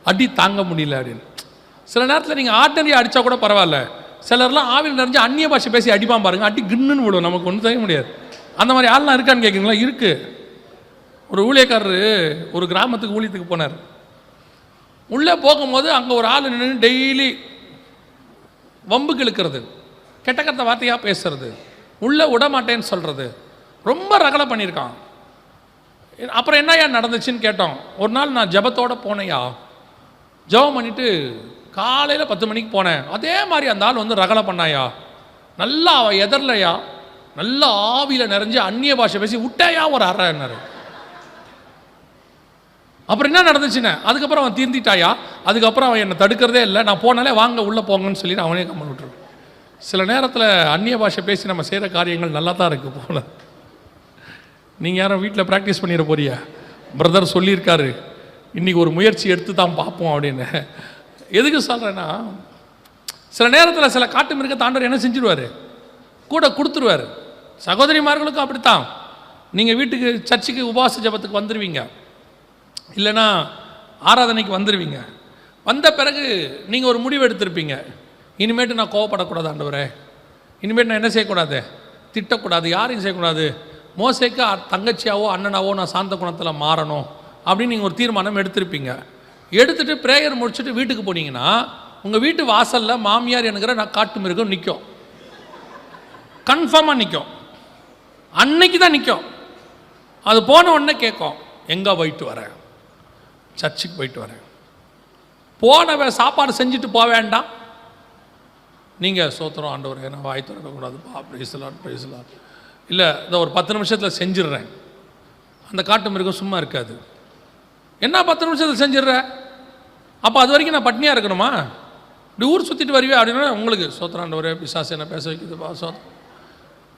அடி தாங்க முடியல அப்படின்னு. சில நேரத்தில் நீங்கள் ஆர்டினரியாக அடித்தா கூட பரவாயில்ல, சிலர்லாம் ஆவியில் நிறைஞ்சு அந்நிய பாஷை பேசி அடிப்பான் பாருங்கள், அடி கின்னுன்னு விடும், நமக்கு ஒன்றும் செய்ய முடியாது. அந்த மாதிரி ஆள்லாம் இருக்கான்னு கேட்குறீங்களா? இருக்குது. ஒரு ஊழியக்காரரு ஒரு கிராமத்துக்கு ஊழியத்துக்கு போனார். உள்ளே போகும்போது அங்கே ஒரு ஆள் நின்று டெய்லி வம்புக்கு இழுக்கிறது, கெட்ட கெட்ட வார்த்தையாக பேசுறது, உள்ளே விட மாட்டேன்னு சொல்கிறது, ரொம்ப ரகலை பண்ணியிருக்கான். அப்புறம் என்னையா நடந்துச்சுன்னு கேட்டோம். ஒரு நாள் நான் ஜபத்தோடு போனேயா, ஜபம் பண்ணிவிட்டு காலையில் 10 மணிக்கு போனேன், அதே மாதிரி அந்த ஆள் வந்து ரகலை பண்ணாயா, நல்லா அவள் எதிரலையா, நல்லா ஆவியில் நிறைஞ்சு அந்நிய பாஷை பேசி விட்டாயா ஒரு அறைன்னாரு. அப்புறம் என்ன நடந்துச்சுன்னு, அதுக்கப்புறம் அவன் தீர்ந்திட்டாயா, அதுக்கப்புறம் அவன் என்னை தடுக்கிறதே இல்லை, நான் போனாலே வாங்க உள்ளே போங்கன்னு சொல்லி அவனே கம்மன் விட்டுருவேன். சில நேரத்தில் அந்நிய பாஷை பேசி நம்ம செய்கிற காரியங்கள் நல்லா தான் இருக்குது போல. நீங்கள் யாரும் வீட்டில் ப்ராக்டிஸ் பண்ணிட போறியா? பிரதர் சொல்லியிருக்காரு, இன்றைக்கி ஒரு முயற்சி எடுத்து தான் பார்ப்போம் அப்படின்னு. எதுக்கு சொல்கிறேன்னா, சில நேரத்தில் சில காட்டு மிருக தாண்டவர் என்ன செஞ்சுடுவார், கூட கொடுத்துருவார். சகோதரிமார்களுக்கும் அப்படித்தான். நீங்கள் வீட்டுக்கு சர்ச்சுக்கு உபவாச ஜபத்துக்கு வந்துடுவீங்க, இல்லைன்னா ஆராதனைக்கு வந்துடுவீங்க. வந்த பிறகு நீங்கள் ஒரு முடிவு எடுத்திருப்பீங்க, இனிமேட்டு நான் கோவப்படக்கூடாது ஆண்டவரே, இனிமேட்டு நான் என்ன செய்யக்கூடாது, திட்டக்கூடாது, யாரையும் செய்யக்கூடாது, மோசேக்கு தங்கச்சியாவோ அண்ணனாவோ நான் சாந்த குணத்தில் மாறணும் அப்படின்னு நீங்கள் ஒரு தீர்மானம் எடுத்திருப்பீங்க. எடுத்துகிட்டு ப்ரேயர் முடிச்சுட்டு வீட்டுக்கு போனீங்கன்னா உங்கள் வீட்டு வாசலில் மாமியார் என்கிற நான் காட்டு மிருகம் நிற்கும், கன்ஃபார்மாக நிற்கும், அன்னைக்கு தான் நிற்கும். அது போன உடனே கேட்கும், எங்கே போயிட்டு வரேன், சர்ச்சுக்கு போயிட்டு வரேன். போன சாப்பாடு செஞ்சுட்டு போக வேண்டாம், நீங்கள் சோத்திரம் ஆண்டவரே நான் வாய் திறக்கக்கூடாதுப்பா, பிரைஸ்லாட் இல்லை இதை ஒரு 10 நிமிஷத்தில் செஞ்சிடுறேன். அந்த காட்டு மிருகம் சும்மா இருக்காது. என்ன 10 நிமிஷத்தில் செஞ்சிடுற, அப்போ அது வரைக்கும் நான் பட்னியாக இருக்கணுமா, இப்படி ஊர் சுற்றிட்டு வருவே அப்படின்னா உங்களுக்கு சோத்திரம் ஆண்டவரே பிசாசு என்ன பேச வைக்குதுப்பா சோத்திரம்.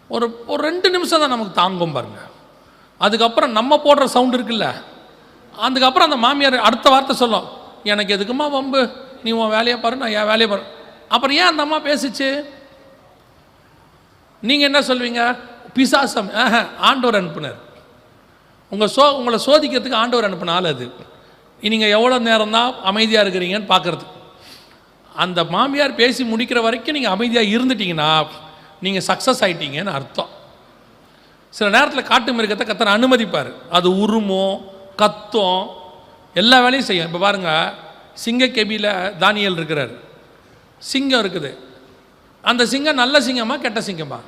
ஒரு 2 நிமிஷம் தான் நமக்கு தாங்கும் பாருங்க. அதுக்கப்புறம் நம்ம போடுற சவுண்ட் இருக்குல்ல, அதுக்கப்புறம் அந்த மாமியார் அடுத்த வார்த்தை சொல்லும், எனக்கு எதுக்குமா வம்பு, நீ உன் வேலையை பாரு, நான் என் வேலையை பாரு. அப்புறம் ஏன் அந்த அம்மா பேசிச்சு, நீங்கள் என்ன சொல்வீங்க, பிசாசம். ஆண்டவர் அனுப்புனார், உங்களை சோதிக்கிறதுக்கு ஆண்டவர் அனுப்பின ஆள் அது. நீங்கள் எவ்வளோ நேரம் தான் அமைதியாக இருக்கிறீங்கன்னு பார்க்குறதுக்கு. அந்த மாமியார் பேசி முடிக்கிற வரைக்கும் நீங்கள் அமைதியாக இருந்துட்டீங்கன்னா நீங்கள் சக்ஸஸ் ஆகிட்டீங்கன்னு அர்த்தம். சில நேரத்தில் காட்டு மிருகத்தை கர்த்தர் அனுமதிப்பார், அது உருமும் கத்தும் எல்லா வேலையும் செய்யும். இப்போ பாருங்கள், சிங்கக்கெபியில் தானியேல் இருக்கிறார், சிங்கம் இருக்குது. அந்த சிங்கம் நல்ல சிங்கமா கெட்ட சிங்கமா?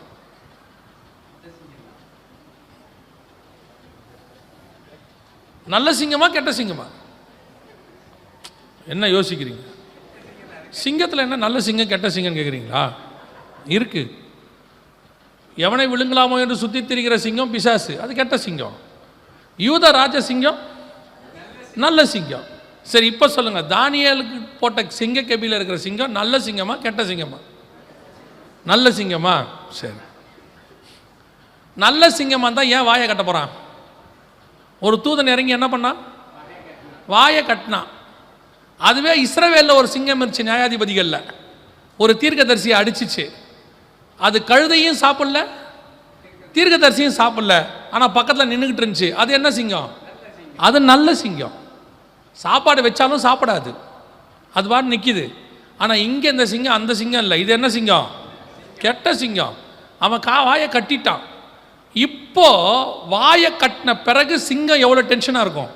நல்ல சிங்கமா கெட்ட சிங்கமா? என்ன யோசிக்கிறீங்க? சிங்கத்தில் என்ன நல்ல சிங்கம் கெட்ட சிங்கம் கேட்குறீங்களா? இருக்கு. எவனை விழுங்கலாமோ என்று சுற்றி திரிகிற சிங்கம் பிசாசு, அது கெட்ட சிங்கம். யூத ராஜ சிங்கம் நல்ல சிங்கம். சரி, இப்போ சொல்லுங்கள், தானியேலுக்கு போட்ட சிங்க கெபியில் இருக்கிற சிங்கம் நல்ல சிங்கமா கெட்ட சிங்கமா? நல்ல சிங்கமா? சரி, நல்ல சிங்கமாக இருந்தால் ஏன் வாயை கட்ட போகிறான்? ஒரு தூதன் இறங்கி என்ன பண்ணான்? வாயை கட்டினான். அதுவே இஸ்ரவேலில் ஒரு சிங்கம் இருந்துச்சு, நியாயாதிபதிகளில் ஒரு தீர்க்கதரிசியை அடிச்சிச்சு. அது கழுதையும் சாப்பிடல, தீர்க்கதரிசியும் சாப்பிடல, ஆனால் பக்கத்தில் நின்றுக்கிட்டு இருந்துச்சு. அது என்ன சிங்கம்? அது நல்ல சிங்கம். சாப்பாடு வச்சாலும் சாப்பிடாது, அது பாட்டு நிற்கிது. ஆனால் இங்கே இந்த சிங்கம் அந்த சிங்கம் இல்லை, இது என்ன சிங்கம்? கெட்ட சிங்கம். அவன் வாயை கட்டிட்டான். இப்போ வாயை கட்டின பிறகு சிங்கம் எவ்வளோ டென்ஷனாக இருக்கும்.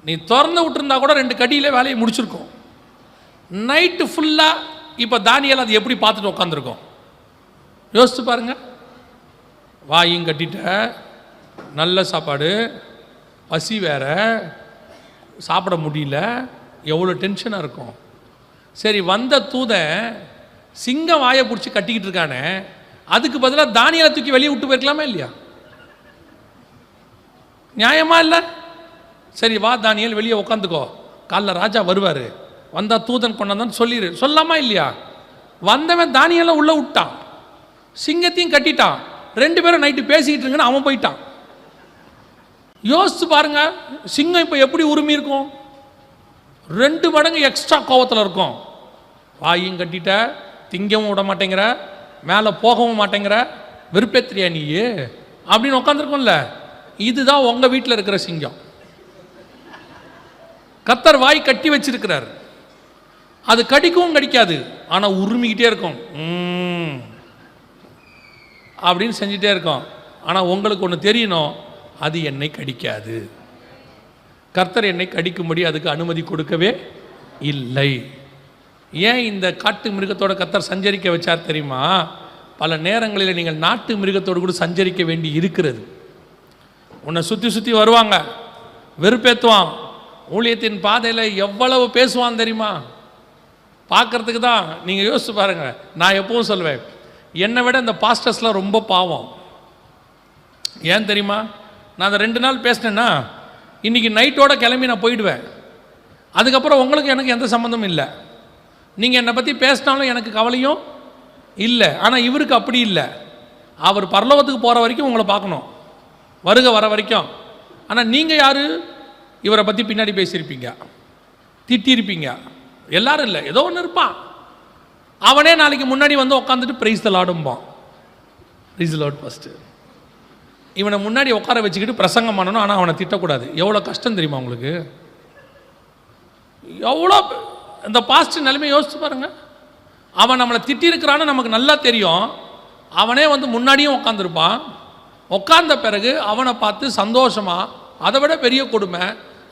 நீ திறந்து விட்டுருந்தா கூட 2 கடியில் வேலையை முடிச்சிருக்கோம். நைட்டு ஃபுல்லாக இப்போ தானியேல் அது எப்படி பார்த்துட்டு உட்காந்துருக்கோம் யோசிச்சு பாருங்க. வாயும் கட்டிட்ட, நல்ல சாப்பாடு, பசி வேற, சாப்பிட முடியல, எவ்வளோ டென்ஷனாக இருக்கும். சரி, வந்த தூதன் சிங்கம் வாயை பிடிச்சி கட்டிக்கிட்டு இருக்கானே, அதுக்கு பதிலாக தானியலை தூக்கி வெளியே விட்டு போயிருக்கலாமா இல்லையா? நியாயமா இல்லை? சரி வா தானியல் வெளியே உட்காந்துக்கோ, காலைல ராஜா வருவார், வந்தால் தூதன் கொண்டாந்தான்னு சொல்லிடு, சொல்லாமா இல்லையா? வந்தவன் தானியெல்லாம் உள்ளே விட்டான், சிங்கத்தையும் கட்டிட்டான், 2 பேரும் நைட்டு பேசிக்கிட்டு இருக்குன்னு அவன் போயிட்டான். யோசிச்சு பாருங்க, சிங்கம் இப்போ எப்படி உரிமை இருக்கும்? 2 மடங்கு எக்ஸ்ட்ரா கோவத்தில் இருக்கும். வாயும் கட்டிட்ட, திங்கவும் விட மாட்டேங்கிற, மேலே போகவும் மாட்டேங்கிற, வெறுப்பேத்திரியா நீ அப்படின்னு உட்காந்துருக்கும்ல. இதுதான் உங்கள் வீட்டில் இருக்கிற சிங்கம். கர்த்தர் வாய் கட்டி வச்சிருக்கிறார். அது கடிக்கவும் கடிக்காது, ஆனால் உரிமிக்கிட்டே இருக்கும், அப்படின்னு செஞ்சுட்டே இருக்கும். ஆனால் உங்களுக்கு ஒன்று தெரியணும், அது என்னை கடிக்காது. கர்த்தர் என்னை கடிக்கும்படி அதுக்கு அனுமதி கொடுக்கவே இல்லை. ஏன் இந்த காட்டு மிருகத்தோட கர்த்தர் சஞ்சரிக்க வச்சார் தெரியுமா? பல நேரங்களில் நீங்கள் நாட்டு மிருகத்தோடு கூட சஞ்சரிக்க வேண்டி இருக்கிறது. உன்னை சுற்றி சுற்றி வருவாங்க, வெறுப்பேற்றுவான், ஊழியத்தின் பாதையில் எவ்வளவு பேசுவான் தெரியுமா? பார்க்குறதுக்கு தான். நீங்கள் யோசிச்சு பாருங்கள். நான் எப்பவும் சொல்லுவேன், என்னை விட இந்த பாஸ்டர்ஸ்லாம் ரொம்ப பாவம். ஏன் தெரியுமா? நான் அந்த 2 நாள் பேசினேன்னா இன்றைக்கி நைட்டோட கிளம்பி நான் போயிடுவேன். அதுக்கப்புறம் உங்களுக்கு எனக்கு எந்த சம்மந்தமும் இல்லை. நீங்கள் என்னை பற்றி பேசினாலும் எனக்கு கவலையும் இல்லை. ஆனால் இவருக்கு அப்படி இல்லை. அவர் பரலோகத்துக்கு போகிற வரைக்கும் உங்களை பார்க்கணும், வருக வர வரைக்கும். ஆனால் நீங்கள் யார்? இவரை பற்றி பின்னாடி பேசியிருப்பீங்க, திட்டியிருப்பீங்க. எல்லாரும் இல்லை, ஏதோ ஒன்று இருப்பான். அவனே நாளைக்கு முன்னாடி வந்து உட்காந்துட்டு பிரைஸ் தி லார்டும்பான். Praise the Lord first. இவனை முன்னாடி உட்கார வச்சுக்கிட்டு பிரசங்கம் பண்ணணும், ஆனால் அவனை திட்டக்கூடாது. எவ்வளோ கஷ்டம் தெரியுமா உங்களுக்கு? எவ்வளோ இந்த பாஸ்ட் நிலைமை யோசிச்சு பாருங்க. அவன் நம்மளை திட்டிருக்கிறான்னு நமக்கு நல்லா தெரியும். அவனே வந்து முன்னாடியும் உட்காந்துருப்பான். உட்கார்ந்த பிறகு அவனை பார்த்து சந்தோஷமாக, அதை விட பெரிய கொடுமை,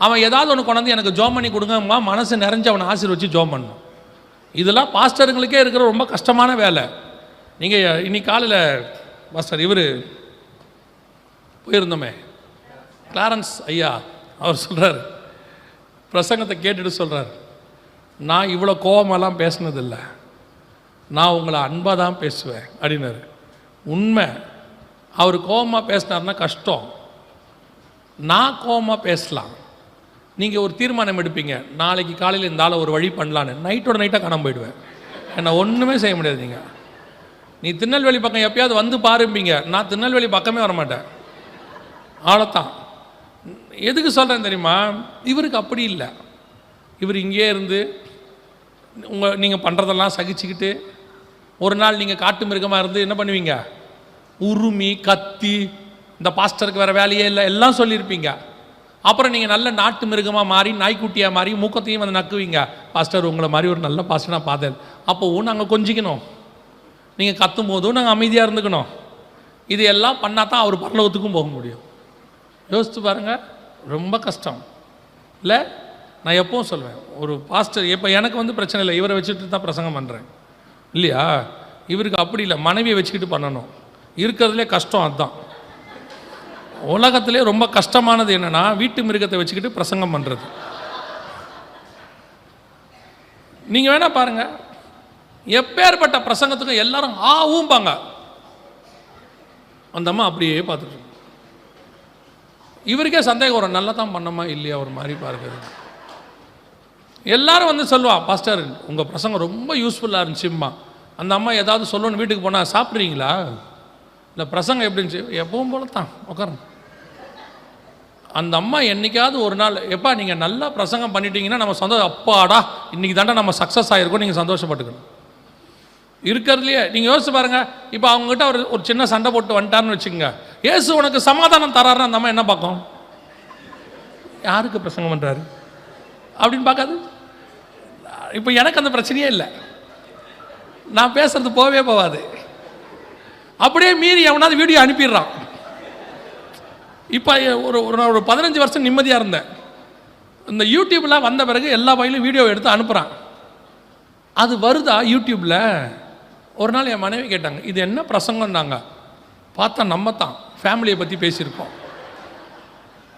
அவன் ஏதாவது ஒன்று கொண்டாந்து எனக்கு ஜோம் பண்ணி கொடுங்கம்மா, மனசு நிறைஞ்சு அவனை ஆசீர்வச்சு ஜோம் பண்ணணும். இதெல்லாம் பாஸ்டருங்களுக்கே இருக்கிற ரொம்ப கஷ்டமான வேலை. நீங்கள் இன்னைக்கு காலையில் பாஸ்டர் இவர் போயிருந்தோமே, கிளாரன்ஸ் ஐயா, அவர் சொல்கிறார், பிரசங்கத்தை கேட்டுட்டு சொல்கிறார், நான் இவ்வளோ கோபமெல்லாம் பேசினதில்லை, நான் உங்களை அன்பாக தான் பேசுவேன் அப்படின்னாரு. உண்மை. அவர் கோபமாக பேசினார்னா கஷ்டம். நான் கோபமாக பேசலாம். நீங்கள் ஒரு தீர்மானம் எடுப்பீங்க, நாளைக்கு காலையில் இந்த ஆளை ஒரு வழி பண்ணலான்னு. நைட்டோட நைட்டாக காணாம போயிடுவேன். என்ன ஒன்றுமே செய்ய முடியாது. நீங்கள் நீ திருநெல்வேலி பக்கம் எப்பயாவது வந்து பாருப்பீங்க, நான் திருநெல்வேலி பக்கமே வரமாட்டேன். ஆளத்தான். எதுக்கு சொல்கிறேன் தெரியுமா? இவருக்கு அப்படி இல்லை. இவர் இங்கே இருந்து நீங்கள் பண்ணுறதெல்லாம் சகிச்சுக்கிட்டு, ஒரு நாள் நீங்கள் காட்டு மிருகமாக இருந்து என்ன பண்ணுவீங்க? உருமி கத்தி, இந்த பாஸ்டருக்கு வேறு வேலையே இல்லை எல்லாம் சொல்லியிருப்பீங்க. அப்புறம் நீங்கள் நல்ல நாட்டு மிருகமாக மாறி, நாய்க்குட்டியாக மாறி, மூக்கத்தையும் வந்து நக்குவீங்க. பாஸ்டர் உங்களை மாதிரி ஒரு நல்ல பாஸ்டர் நான் பார்த்தேன். அப்போவும் நாங்கள் கொஞ்சிக்கணும், நீங்கள் கத்தும் போதும் நாங்கள் அமைதியாக இருந்துக்கணும். இது எல்லாம் பண்ணால் தான் அவர் பரலோகத்துக்கும் போக முடியும். யோசித்து பாருங்கள், ரொம்ப கஷ்டம் இல்லை? நான் எப்பவும் சொல்வேன், ஒரு பாஸ்டர் இப்போ எனக்கு வந்து பிரச்சனை இல்லை, இவரை வச்சுட்டு தான் பிரசங்கம் பண்ணுறேன் இல்லையா? இவருக்கு அப்படி இல்லை, மனைவியை வச்சுக்கிட்டு பண்ணணும். இருக்கிறதுலே கஷ்டம் அதுதான். உலகத்திலே ரொம்ப கஷ்டமானது என்னென்னா, வீட்டு மிருகத்தை வச்சுக்கிட்டு பிரசங்கம் பண்ணுறது. நீங்கள் வேணா பாருங்கள், எப்பேற்பட்ட பிரசங்கத்துக்கும் எல்லாரும் ஊம்பாங்க. அந்த அம்மா அப்படியே பார்த்துட்டு இவருக்கே சந்தேகம் வரும், நல்லா தான் பண்ணமா இல்லையா ஒரு மாதிரி பார்க்குறது. எல்லாரும் வந்து சொல்லுவா, பாஸ்டர் உங்கள் பிரசங்கம் ரொம்ப யூஸ்ஃபுல்லாக இருந்துச்சும்மா. அந்த அம்மா ஏதாவது சொல்லணும்னு வீட்டுக்கு போனால், சாப்பிட்றீங்களா இல்லை பிரசங்கம் எப்படி இருந்துச்சு? எப்பவும் போல தான் உட்காரணும். அந்த அம்மா என்றைக்காவது ஒரு நாள், எப்பா நீங்கள் நல்லா பிரசங்கம் பண்ணிட்டீங்கன்னா நம்ம சந்தோஷம், அப்பாடா இன்றைக்கி தாண்டா நம்ம சக்ஸஸ் ஆகிருக்கோம், நீங்கள் சந்தோஷப்பட்டுக்கணும். இருக்கிறதுலையே நீங்கள் யோசிச்சு பாருங்கள். இப்போ அவங்ககிட்ட ஒரு சின்ன சண்டை போட்டு வந்துட்டார்னு வச்சுக்கோங்க, ஏசு உனக்கு சமாதானம் தராருன்னு அந்த அம்மா என்ன பார்க்கும்? யாருக்கு பிரசங்கம் பண்ணுறாரு அப்படின்னு பார்க்காது. இப்போ எனக்கு அந்த பிரச்சனையே இல்லை, நான் பேசுறது போகவே போகாது. அப்படியே மீறி எவனாவது வீடியோ அனுப்பிடுறான். இப்போ ஒரு 15 வருஷம் நிம்மதியாக இருந்தேன். இந்த யூடியூப்லாம் வந்த பிறகு எல்லா வகையிலும் வீடியோ எடுத்து அனுப்புகிறான். அது வருதா யூடியூப்பில்? ஒரு நாள் என் மனைவி கேட்டாங்க, இது என்ன பிரசங்கம்னாங்க. பார்த்தா நம்ம தான் ஃபேமிலியை பற்றி பேசியிருக்கோம்.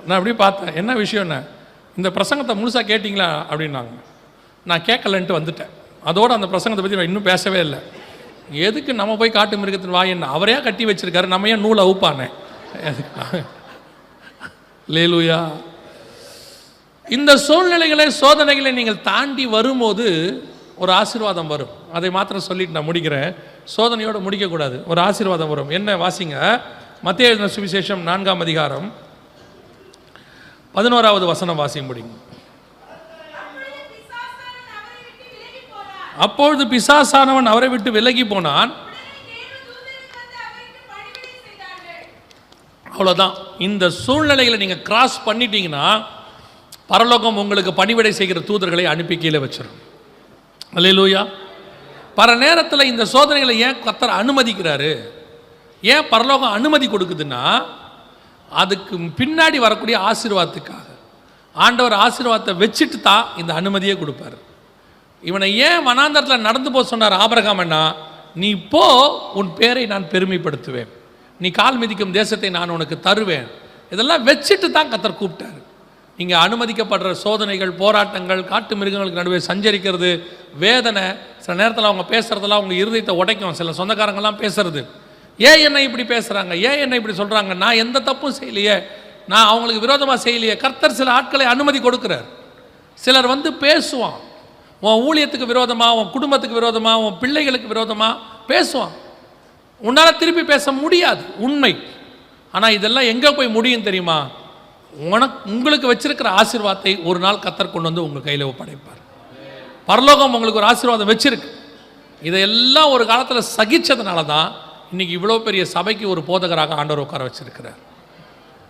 நான் அப்படி பார்த்தேன், என்ன விஷயம்ண்ணே, இந்த பிரசங்கத்தை முழுசாக கேட்டிங்களா அப்படின்னாங்க. நான் கேட்கலன்ட்டு வந்துட்டேன். அதோடு அந்த பிரசங்கத்தை பற்றி நான் இன்னும் பேசவே இல்லை. எதுக்கு நம்ம போய் காட்டு மிருகத்தின் வாயின்னு அவரே கட்டி வச்சிருக்காரு, நம்ம ஏன் நூலை அவுப்பானே. லேலூயா. இந்த சூழ்நிலைகளை சோதனைகளை நீங்கள் தாண்டி வரும்போது ஒரு ஆசீர்வாதம் வரும். அதை மாத்திரம் சொல்லிட்டு நான் முடிக்கிறேன். சோதனையோடு முடிக்கக்கூடாது, ஒரு ஆசீர்வாதம் வரும். என்ன வாசிங்க, மத்தேயு எழுதின சுவிசேஷம் 4ஆம் அதிகாரம் 11வது வசனம் வாசி முடிங்க. அப்பொழுது பிசாசானவன் அவரை விட்டு விலகி போனான். அவ்வளோதான். இந்த சூழ்நிலைகளை நீங்கள் கிராஸ் பண்ணிட்டீங்கன்னா பரலோகம் உங்களுக்கு பணிவிடை செய்கிற தூதர்களை அனுப்பி கீழே வச்சிடும். அல்லேலூயா. பல நேரத்தில் இந்த சோதனைகளை ஏன் கர்த்தர் அனுமதிக்கிறாரு, ஏன் பரலோகம் அனுமதி கொடுக்குதுன்னா அதுக்கு பின்னாடி வரக்கூடிய ஆசீர்வாதத்துக்காக. ஆண்டவர் ஆசீர்வாதத்தை வச்சுட்டு தான் இந்த அனுமதியே கொடுப்பார். இவனை ஏன் வனாந்தரத்தில் நடந்து போக சொன்னார் ஆபிரகாம்னா, நீ போ, உன் பேரை நான் பெருமைப்படுத்துவேன், நீ கால் மிதிக்கும் தேசத்தை நான் உனக்கு தருவேன். இதெல்லாம் வச்சுட்டு தான் கர்த்தர் கூப்பிட்டார். நீங்கள் அனுமதிக்கப்படுற சோதனைகள், போராட்டங்கள், காட்டு மிருகங்களுக்கு நடுவே சஞ்சரிக்கிறது, வேதனை, சில நேரத்தில் அவங்க பேசுகிறதெல்லாம் அவங்க இருதயத்தை உடைக்கும். சில சொந்தக்காரங்கள்லாம் பேசுறது, ஏன் என்னை இப்படி பேசுகிறாங்க, ஏன் என்னை இப்படி சொல்கிறாங்க, நான் எந்த தப்பும் செய்யலையே, நான் அவங்களுக்கு விரோதமாக செய்யலையே. கர்த்தர் சில ஆட்களை அனுமதி கொடுக்குறார். சிலர் வந்து பேசுவான், உன் ஊழியத்துக்கு விரோதமாக, உன் குடும்பத்துக்கு விரோதமாக, உன் பிள்ளைகளுக்கு விரோதமாக பேசுவான். உன்னால் திருப்பி பேச முடியாது, உண்மை. ஆனால் இதெல்லாம் எங்கே போய் முடியும் தெரியுமா? உங்களுக்கு வச்சிருக்கிற ஆசீர்வாதத்தை ஒரு நாள் கர்த்தர் கொண்டு வந்து உங்கள் கையில் ஒப்படைப்பார். பரலோகம் உங்களுக்கு ஒரு ஆசீர்வாதம் வச்சிருக்கு. இதையெல்லாம் ஒரு காலத்தில் சகிச்சதுனால தான் இன்னைக்கு இவ்வளோ பெரிய சபைக்கு ஒரு போதகராக ஆண்டவர் உட்கார வச்சிருக்கிறார்.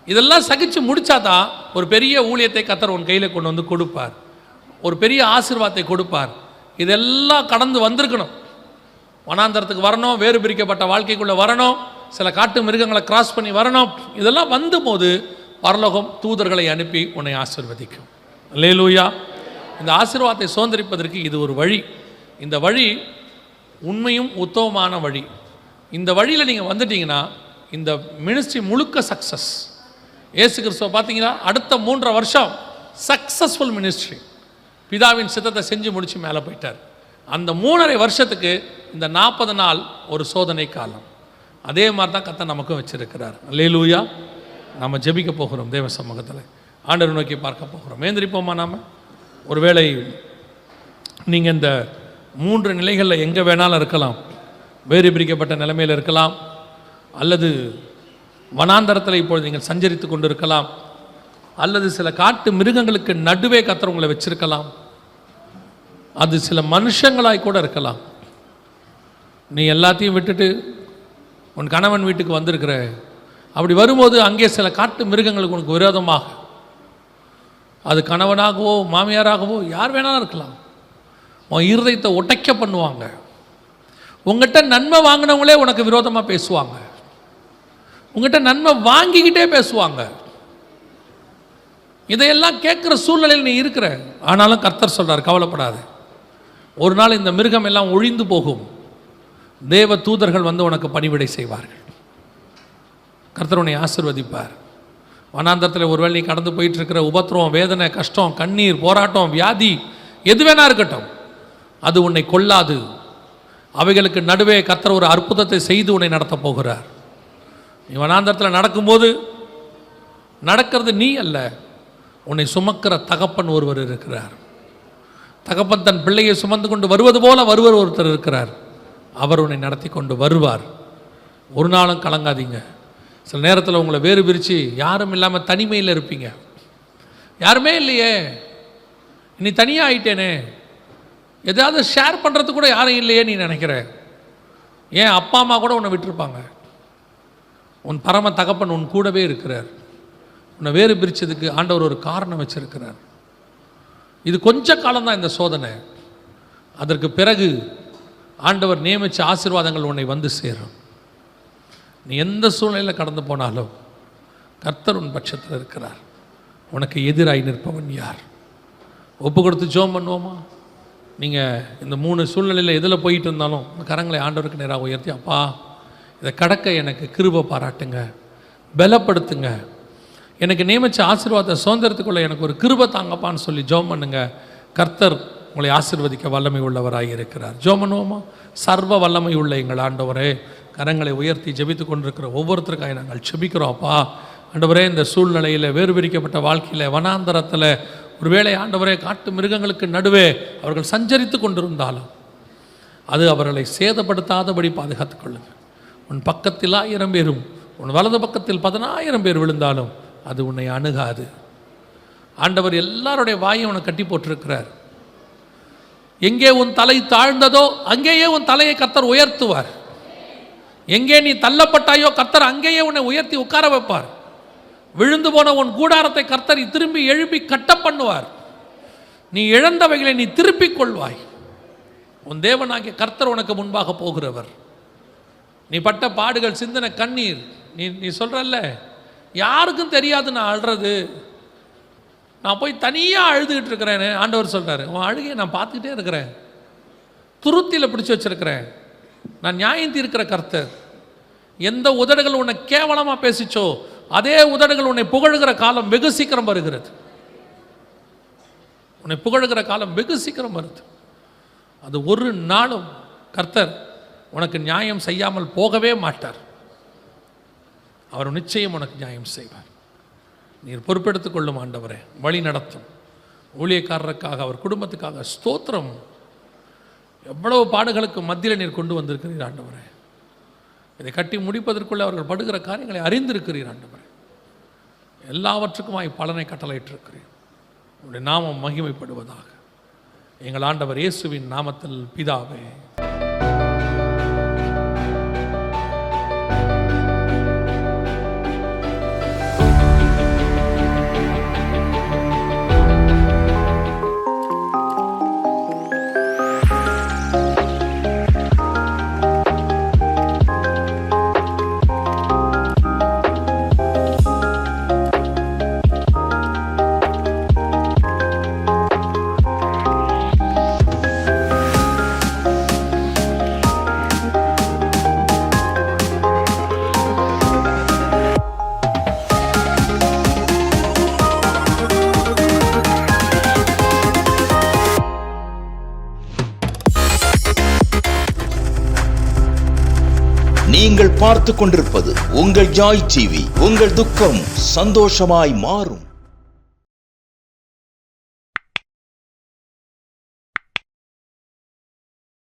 இதெல்லாம் சகிச்சு முடிச்சாதான் ஒரு பெரிய ஊழியத்தை கர்த்தர் உன் கையில் கொண்டு வந்து கொடுப்பார், ஒரு பெரிய ஆசீர்வாதத்தை கொடுப்பார். இதெல்லாம் கடந்து வந்திருக்கணும். வனாந்தரத்துக்கு வரணும், வேறு பிரிக்கப்பட்ட வாழ்க்கைக்குள்ளே வரணும், சில காட்டு மிருகங்களை கிராஸ் பண்ணி வரணும். இதெல்லாம் வந்த போது பரலோகம் தூதர்களை அனுப்பி உன்னை ஆசீர்வதிக்கும். அல்லேலூயா. இந்த ஆசீர்வாதத்தை சுதந்திரிப்பதற்கு இது ஒரு வழி. இந்த வழி உண்மையும் உத்தமமான வழி. இந்த வழியில் நீங்கள் வந்துட்டீங்கன்னா இந்த மினிஸ்ட்ரி முழுக்க சக்ஸஸ். இயேசு கிறிஸ்துவை பார்த்தீங்கன்னா அடுத்த 3.5 வருஷம் சக்ஸஸ்ஃபுல் மினிஸ்ட்ரி. பிதாவின் சித்தத்தை செஞ்சு முடித்து மேலே போயிட்டார். அந்த 3.5 வருஷத்துக்கு இந்த 40 நாள் ஒரு சோதனை காலம். அதே மாதிரி தான் கர்த்தர் நமக்கும் வச்சிருக்கிறார். அல்லேலூயா. நம்ம ஜெபிக்க போகிறோம், தேவ சமூகத்தில் ஆண்டவர் நோக்கி பார்க்க போகிறோம். ஏந்திரிப்போமா? நாம் ஒருவேளை நீங்கள் இந்த 3 நிலைகளில் எங்கே வேணாலும் இருக்கலாம். வேறு பிரிக்கப்பட்ட நிலைமையில் இருக்கலாம், அல்லது வனாந்தரத்தில் இப்பொழுது நீங்கள் சஞ்சரித்து கொண்டு இருக்கலாம், அல்லது சில காட்டு மிருகங்களுக்கு நடுவே கர்த்தர் உங்களை வச்சிருக்கலாம், அது சில மனுஷங்களாய் கூட இருக்கலாம். நீ எல்லாத்தையும் விட்டுட்டு உன் கணவன் வீட்டுக்கு வந்திருக்கிற, அப்படி வரும்போது அங்கே சில காட்டு மிருகங்களுக்கு உனக்கு விரோதமாக, அது கணவனாகவோ மாமியாராகவோ யார் வேணாலும் இருக்கலாம், உன் இருதயத்தை உடைக்க பண்ணுவாங்க. உங்கள்கிட்ட நன்மை வாங்கினவங்களே உனக்கு விரோதமாக பேசுவாங்க, உங்கள்கிட்ட நன்மை வாங்கிக்கிட்டே பேசுவாங்க. இதையெல்லாம் கேட்குற சூழ்நிலையில் நீ இருக்கிற. ஆனாலும் கர்த்தர் சொல்கிறார், கவலைப்படாத, ஒரு நாள் இந்த மிருகம் எல்லாம் ஒழிந்து போகும், தேவ தூதர்கள் வந்து உனக்கு பணிவிடை செய்வார்கள், கர்த்தர் உன்னை ஆசீர்வதிப்பார். வனாந்தரத்தில் ஒருவேளை நீ கடந்து போயிட்டு இருக்கிற உபத்திரம், வேதனை, கஷ்டம், கண்ணீர், போராட்டம், வியாதி எது வேணா இருக்கட்டும், அது உன்னை கொள்ளாது. அவைகளுக்கு நடுவே கர்த்தர் ஒரு அற்புதத்தை செய்து உன்னை நடத்த போகிறார். நீ வனாந்தரத்தில் நடக்கும்போது நடக்கிறது நீ அல்ல, உன்னை சுமக்கிற தகப்பன் ஒருவர் இருக்கிறார். தகப்பன் தன் பிள்ளையை சுமந்து கொண்டு வருவது போல வருவர் ஒருத்தர் இருக்கிறார். அவர் உன்னை நடத்தி கொண்டு வருவார். ஒரு நாளும் கலங்காதீங்க. சில நேரத்தில் உங்களை வேறு பிரித்து யாரும் இல்லாமல் தனிமையில் இருப்பீங்க. யாருமே இல்லையே, நீ தனியாக ஆயிட்டேனே, எதாவது ஷேர் பண்ணுறது கூட யாரும் இல்லையே நீ நினைக்கிற. ஏன் அப்பா அம்மா கூட உன்னை விட்டுருப்பாங்க. உன் பரம தகப்பன் உன் கூடவே இருக்கிறார். உன்னை வேறு பிரித்ததுக்கு ஆண்டவர் ஒரு காரணம் வச்சிருக்கிறார். இது கொஞ்ச காலம்தான் இந்த சோதனை. அதற்கு பிறகு ஆண்டவர் நியமித்த ஆசீர்வாதங்கள் உன்னை வந்து சேரும். நீ எந்த சூழ்நிலையில் கடந்து போனாலும் கர்த்தர் உன் பட்சத்தில் இருக்கிறார். உனக்கு எதிராய் நிற்பவன் யார்? ஒப்பு கொடுத்து ஜெபம் பண்ணுவோமா? நீங்கள் இந்த 3 சூழ்நிலையில் எதில் போயிட்டு இருந்தாலும் கரங்களை ஆண்டவருக்கு நேராக உயர்த்தி, அப்பா இதை கடக்க எனக்கு கிருபை பாராட்டுங்க, பலப்படுத்துங்க. எனக்கு நியமித்த ஆசீர்வாதத்தை சுதந்திரத்துக்குள்ள எனக்கு ஒரு கிருபை தாங்கப்பான்னு சொல்லி ஜெபம் பண்ணுங்க. கர்த்தர் உங்களை ஆசீர்வதிக்க வல்லமை உள்ளவராக இருக்கிறார். ஜெபம் பண்ணுவோமா? சர்வ வல்லமை உள்ள எங்கள் ஆண்டவரே, கரங்களை உயர்த்தி ஜெபித்து கொண்டிருக்கிற ஒவ்வொருத்தருக்காக நாங்கள் ஜெபிக்கிறோம். அப்பா ஆண்டவரே, இந்த சூழ்நிலையில் வேறு பிரிக்கப்பட்ட வாழ்க்கையில் வனாந்தரத்தில் ஒருவேளை ஆண்டவரே காட்டு மிருகங்களுக்கு நடுவே அவர்கள் சஞ்சரித்து கொண்டிருந்தாலும் அது அவர்களை சேதப்படுத்தாதபடி பாதுகாத்துக் கொள்ளுங்கள். உன் பக்கத்தில் 1000 பேரும் உன் வலது பக்கத்தில் 10,000 பேர் விழுந்தாலும் அது உன்னை அணுகாது. ஆண்டவர் எல்லாருடைய வாயும் உன்னை கட்டி போட்டிருக்கிறார். எங்கே உன் தலை தாழ்ந்ததோ அங்கேயே உன் தலையை கர்த்தர் உயர்த்துவார். எங்கே நீ தள்ளப்பட்டாயோ கர்த்தர் அங்கேயே உன்னை உயர்த்தி உட்கார வைப்பார். விழுந்து போன உன் கூடாரத்தை கர்த்தர் திரும்பி எழுப்பி கட்ட பண்ணுவார். நீ இழந்தவைகளை நீ திருப்பிக் கொள்வாய். உன் தேவனாகிய கர்த்தர் உனக்கு முன்பாக போகிறவர். நீ பட்ட பாடுகள், சிந்தின கண்ணீர், நீ சொல்றல்ல, யாருக்கும் தெரியாது நான் அழுறது, நான் போய் தனியாக அழுதுகிட்டு இருக்கிறேன்னு ஆண்டவர் சொல்கிறாரு. உன் அழுகையை நான் பார்த்துக்கிட்டே இருக்கிறேன், துருத்தியில் பிடிச்சி வச்சிருக்கிறேன். நான் நியாயம் தீர்க்கிற கர்த்தர். எந்த உதடுகள் உன்னை கேவலமாக பேசிச்சோ அதே உதடுகள் உன்னை புகழுகிற காலம் வெகு சீக்கிரம் வருகிறது. உன்னை புகழுகிற காலம் வெகு சீக்கிரம் வருது. அது ஒரு நாளும் கர்த்தர் உனக்கு நியாயம் செய்யாமல் போகவே மாட்டார். அவர் நிச்சயம் உனக்கு நியாயம் செய்வார். நீர் பொறுப்பெடுத்துக் கொள்ளும் ஆண்டவரே, வழி நடத்தும். ஊழியக்காரருக்காக, அவர் குடும்பத்துக்காக ஸ்தோத்திரம். எவ்வளவு பாடுகளுக்கு மத்தியில் நீர் கொண்டு வந்திருக்கிறீர் ஆண்டவரே. இதை கட்டி முடிப்பதற்குள்ளே அவர்கள் படுகிற காரியங்களை அறிந்திருக்கிறீர் ஆண்டவரே. எல்லாவற்றுக்குமாய் பலனை கட்டளையிட்டிருக்கிறீர். உங்களுடைய நாமம் மகிமைப்படுவதாக. எங்கள் ஆண்டவர் இயேசுவின் நாமத்தில் பிதாவே. நீங்கள் பார்த்து கொண்டிருப்பது உங்கள் ஜாய் டிவி. உங்கள் துக்கம் சந்தோஷமாய் மாறும்.